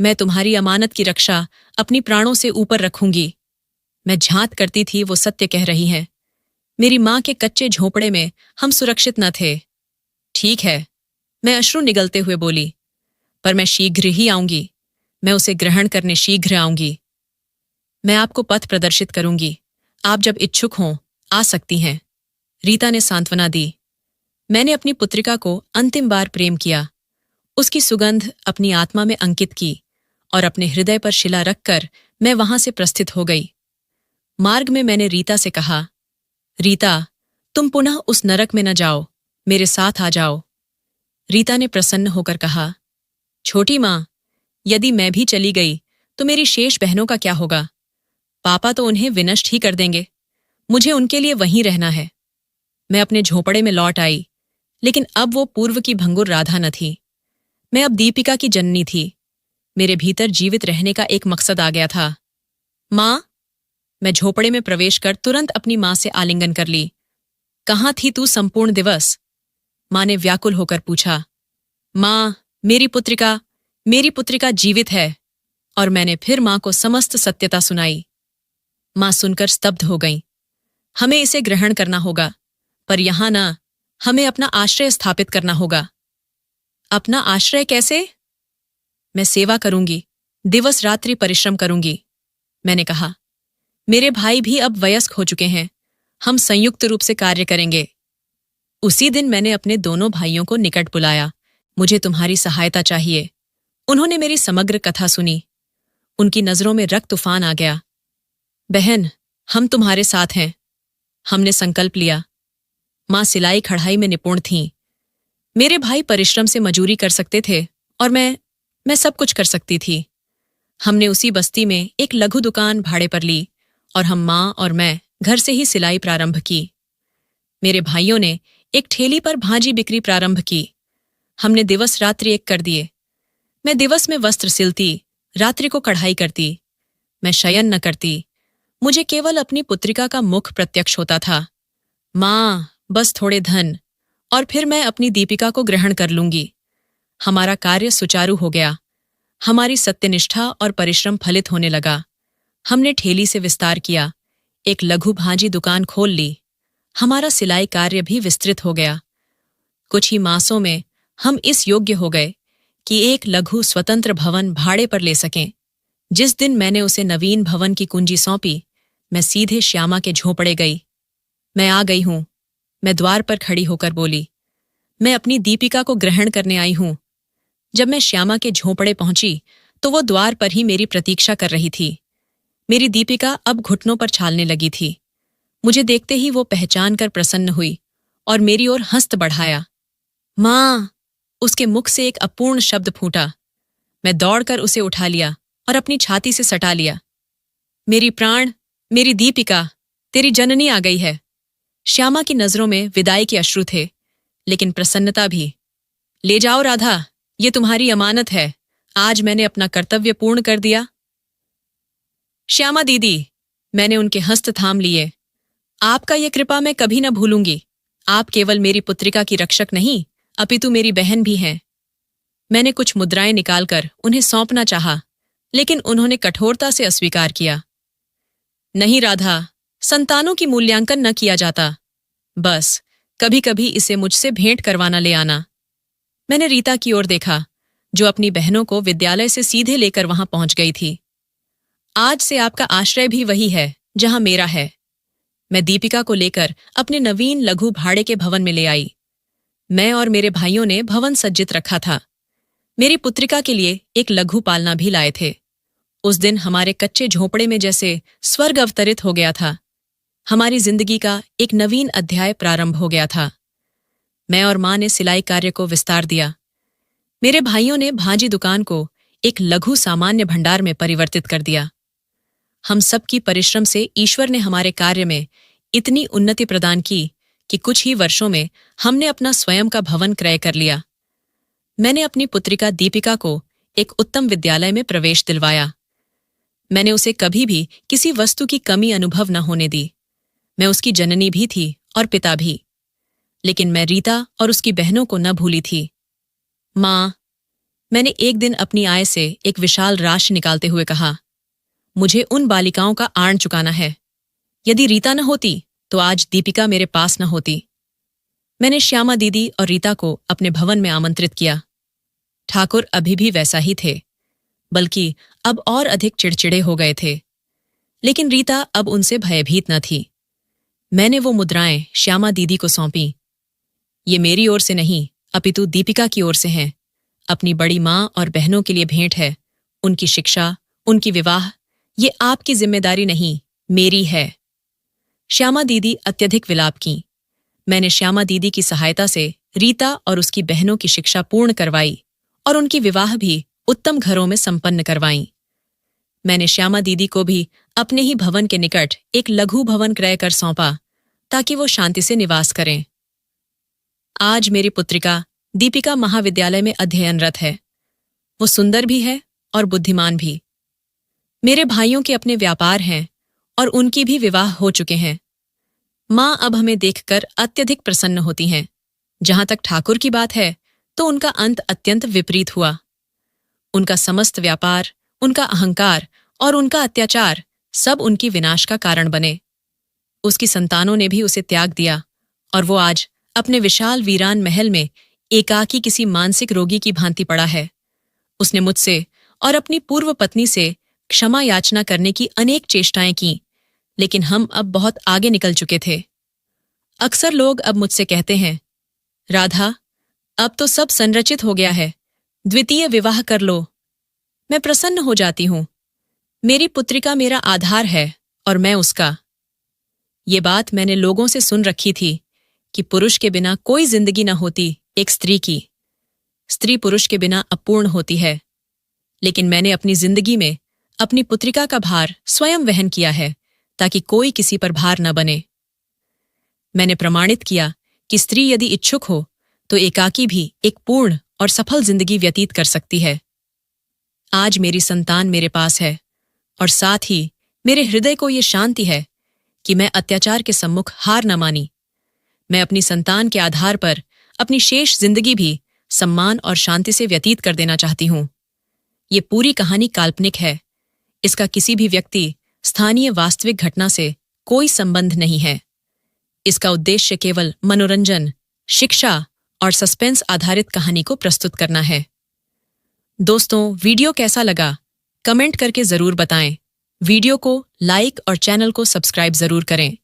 Speaker 1: मैं तुम्हारी अमानत की रक्षा अपनी प्राणों से ऊपर रखूंगी। मैं झांत करती थी वो सत्य कह रही हैं। मेरी मां के कच्चे झोंपड़े में हम सुरक्षित न थे। ठीक है, मैं अश्रु निगलते हुए बोली, पर मैं शीघ्र ही आऊंगी। मैं उसे ग्रहण करने शीघ्र आऊंगी। मैं आपको पथ प्रदर्शित करूंगी। आप जब इच्छुक हों आ सकती हैं, रीता ने सांत्वना दी। मैंने अपनी पुत्रिका को अंतिम बार प्रेम किया, उसकी सुगंध अपनी आत्मा में अंकित की और अपने हृदय पर शिला रखकर मैं वहां से प्रस्थित हो गई। मार्ग में मैंने रीता से कहा, रीता, तुम पुनः उस नरक में न जाओ, मेरे साथ आ जाओ। रीता ने प्रसन्न होकर कहा, छोटी मां, यदि मैं भी चली गई तो मेरी शेष बहनों का क्या होगा? पापा तो उन्हें विनष्ट ही कर देंगे। मुझे उनके लिए वहीं रहना है। मैं अपने झोंपड़े में लौट आई, लेकिन अब वो पूर्व की भंगुर राधा न थी। मैं अब दीपिका की जननी थी। मेरे भीतर जीवित रहने का एक मकसद आ गया था। माँ, मैं झोपड़े में प्रवेश कर तुरंत अपनी माँ से आलिंगन कर ली। कहाँ थी तू संपूर्ण दिवस? माँ ने व्याकुल होकर पूछा। माँ, मेरी पुत्रिका जीवित है। और मैंने फिर माँ को समस्त सत्यता सुनाई। माँ सुनकर स्तब्ध हो गईं। हमें इसे ग्रहण करना होगा, पर यहां ना, हमें अपना आश्रय स्थापित करना होगा। अपना आश्रय कैसे? मैं सेवा करूंगी, दिवस रात्रि परिश्रम करूंगी, मैंने कहा। मेरे भाई भी अब वयस्क हो चुके हैं, हम संयुक्त रूप से कार्य करेंगे। उसी दिन मैंने अपने दोनों भाइयों को निकट बुलाया। मुझे तुम्हारी सहायता चाहिए। उन्होंने मेरी समग्र कथा सुनी। उनकी नजरों में रक्त तूफान आ गया। बहन, हम तुम्हारे साथ हैं, हमने संकल्प लिया। मां सिलाई कढ़ाई में निपुण थीं। मेरे भाई परिश्रम से मजूरी कर सकते थे और मैं सब कुछ कर सकती थी। हमने उसी बस्ती में एक लघु दुकान भाड़े पर ली और हम मां और मैं घर से ही सिलाई प्रारंभ की। मेरे भाइयों ने एक ठेली पर भाजी बिक्री प्रारंभ की। हमने दिवस रात्रि एक कर दिए। मैं दिवस में वस्त्र सिलती, रात्रि को कढ़ाई करती। मैं शयन न करती। मुझे केवल अपनी पुत्रिका का मुख प्रत्यक्ष होता था। मां, बस थोड़े धन और फिर मैं अपनी दीपिका को ग्रहण कर लूंगी। हमारा कार्य सुचारू हो गया। हमारी सत्यनिष्ठा और परिश्रम फलित होने लगा। हमने ठेली से विस्तार किया, एक लघु भाजी दुकान खोल ली। हमारा सिलाई कार्य भी विस्तृत हो गया। कुछ ही मासों में हम इस योग्य हो गए कि एक लघु स्वतंत्र भवन भाड़े पर ले सकें। जिस दिन मैंने उसे नवीन भवन की कुंजी सौंपी, मैं सीधे श्यामा के झोंपड़े गई। मैं आ गई हूं, मैं द्वार पर खड़ी होकर बोली। मैं अपनी दीपिका को ग्रहण करने आई हूं। जब मैं श्यामा के झोंपड़े पहुंची तो वो द्वार पर ही मेरी प्रतीक्षा कर रही थी। मेरी दीपिका अब घुटनों पर छालने लगी थी। मुझे देखते ही वो पहचान कर प्रसन्न हुई और मेरी ओर हस्त बढ़ाया। मां! उसके मुख से एक अपूर्ण शब्द फूटा। मैं दौड़कर उसे उठा लिया और अपनी छाती से सटा लिया। मेरी प्राण, मेरी दीपिका, तेरी जननी आ गई है। श्यामा की नजरों में विदाई के अश्रु थे, लेकिन प्रसन्नता भी। ले जाओ राधा, ये तुम्हारी अमानत है। आज मैंने अपना कर्तव्य पूर्ण कर दिया। श्यामा दीदी, मैंने उनके हस्त थाम लिए। आपका ये कृपा मैं कभी न भूलूंगी। आप केवल मेरी पुत्रिका की रक्षक नहीं, अपितु मेरी बहन भी हैं। मैंने कुछ मुद्राएं निकालकर उन्हें सौंपना चाहा, लेकिन उन्होंने कठोरता से अस्वीकार किया। नहीं राधा, संतानों की मूल्यांकन न किया जाता। बस कभी कभी इसे मुझसे भेंट करवाना ले आना। मैंने रीता की ओर देखा, जो अपनी बहनों को विद्यालय से सीधे लेकर वहां पहुंच गई थी। आज से आपका आश्रय भी वही है जहां मेरा है। मैं दीपिका को लेकर अपने नवीन लघु भाड़े के भवन में ले आई। मैं और मेरे भाइयों ने भवन सज्जित रखा था। मेरी पुत्रिका के लिए एक लघु पालना भी लाए थे। उस दिन हमारे कच्चे झोंपड़े में जैसे स्वर्ग अवतरित हो गया था। हमारी जिंदगी का एक नवीन अध्याय प्रारंभ हो गया था। मैं और मां ने सिलाई कार्य को विस्तार दिया। मेरे भाइयों ने भाजी दुकान को एक लघु सामान्य भंडार में परिवर्तित कर दिया। हम सबकी परिश्रम से ईश्वर ने हमारे कार्य में इतनी उन्नति प्रदान की कि कुछ ही वर्षों में हमने अपना स्वयं का भवन क्रय कर लिया। मैंने अपनी पुत्रिका दीपिका को एक उत्तम विद्यालय में प्रवेश दिलवाया। मैंने उसे कभी भी किसी वस्तु की कमी अनुभव न होने दी। मैं उसकी जननी भी थी और पिता भी। लेकिन मैं रीता और उसकी बहनों को न भूली थी। मां, मैंने एक दिन अपनी आय से एक विशाल राशि निकालते हुए कहा, मुझे उन बालिकाओं का आर्ण चुकाना है। यदि रीता न होती तो आज दीपिका मेरे पास न होती। मैंने श्यामा दीदी और रीता को अपने भवन में आमंत्रित किया। ठाकुर अभी भी वैसा ही थे, बल्कि अब और अधिक चिड़चिड़े हो गए थे। लेकिन रीता अब उनसे भयभीत न थी। मैंने वो मुद्राएं श्यामा दीदी को सौंपी। ये मेरी ओर से नहीं, अपितु दीपिका की ओर से हैं। अपनी बड़ी मां और बहनों के लिए भेंट है। उनकी शिक्षा, उनकी विवाह, ये आपकी जिम्मेदारी नहीं, मेरी है। श्यामा दीदी अत्यधिक विलाप की। मैंने श्यामा दीदी की सहायता से रीता और उसकी बहनों की शिक्षा पूर्ण करवाई और उनकी विवाह भी उत्तम घरों में संपन्न करवाई। मैंने श्यामा दीदी को भी अपने ही भवन के निकट एक लघु भवन क्रय कर सौंपा, ताकि वो शांति से निवास करें। आज मेरी पुत्रिका दीपिका महाविद्यालय में अध्ययनरत है। वो सुंदर भी है और बुद्धिमान भी। मेरे भाइयों के अपने व्यापार हैं और उनकी भी विवाह हो चुके हैं। माँ अब हमें देखकर अत्यधिक प्रसन्न होती हैं। जहां तक ठाकुर की बात है तो उनका अंत अत्यंत विपरीत हुआ। उनका समस्त व्यापार, उनका अहंकार और उनका अत्याचार सब उनकी विनाश का कारण बने। उसकी संतानों ने भी उसे त्याग दिया और वो आज अपने विशाल वीरान महल में एकाकी किसी मानसिक रोगी की भांति पड़ा है। उसने मुझसे और अपनी पूर्व पत्नी से क्षमा याचना करने की अनेक चेष्टाएं की, लेकिन हम अब बहुत आगे निकल चुके थे। अक्सर लोग अब मुझसे कहते हैं, राधा, अब तो सब संरचित हो गया है, द्वितीय विवाह कर लो। मैं प्रसन्न हो जाती हूं। मेरी पुत्रिका मेरा आधार है और मैं उसका। ये बात मैंने लोगों से सुन रखी थी कि पुरुष के बिना कोई जिंदगी न होती एक स्त्री की। स्त्री पुरुष के बिना अपूर्ण होती है। लेकिन मैंने अपनी जिंदगी में अपनी पुत्रिका का भार स्वयं वहन किया है ताकि कोई किसी पर भार न बने। मैंने प्रमाणित किया कि स्त्री यदि इच्छुक हो तो एकाकी भी एक पूर्ण और सफल जिंदगी व्यतीत कर सकती है। आज मेरी संतान मेरे पास है और साथ ही मेरे हृदय को ये शांति है कि मैं अत्याचार के सम्मुख हार न मानी। मैं अपनी संतान के आधार पर अपनी शेष जिंदगी भी सम्मान और शांति से व्यतीत कर देना चाहती हूं। ये पूरी कहानी काल्पनिक है। इसका किसी भी व्यक्ति, स्थानीय वास्तविक घटना से कोई संबंध नहीं है। इसका उद्देश्य केवल मनोरंजन, शिक्षा और सस्पेंस आधारित कहानी को प्रस्तुत करना है। दोस्तों, वीडियो कैसा लगा कमेंट करके जरूर बताएं। वीडियो को लाइक और चैनल को सब्सक्राइब जरूर करें।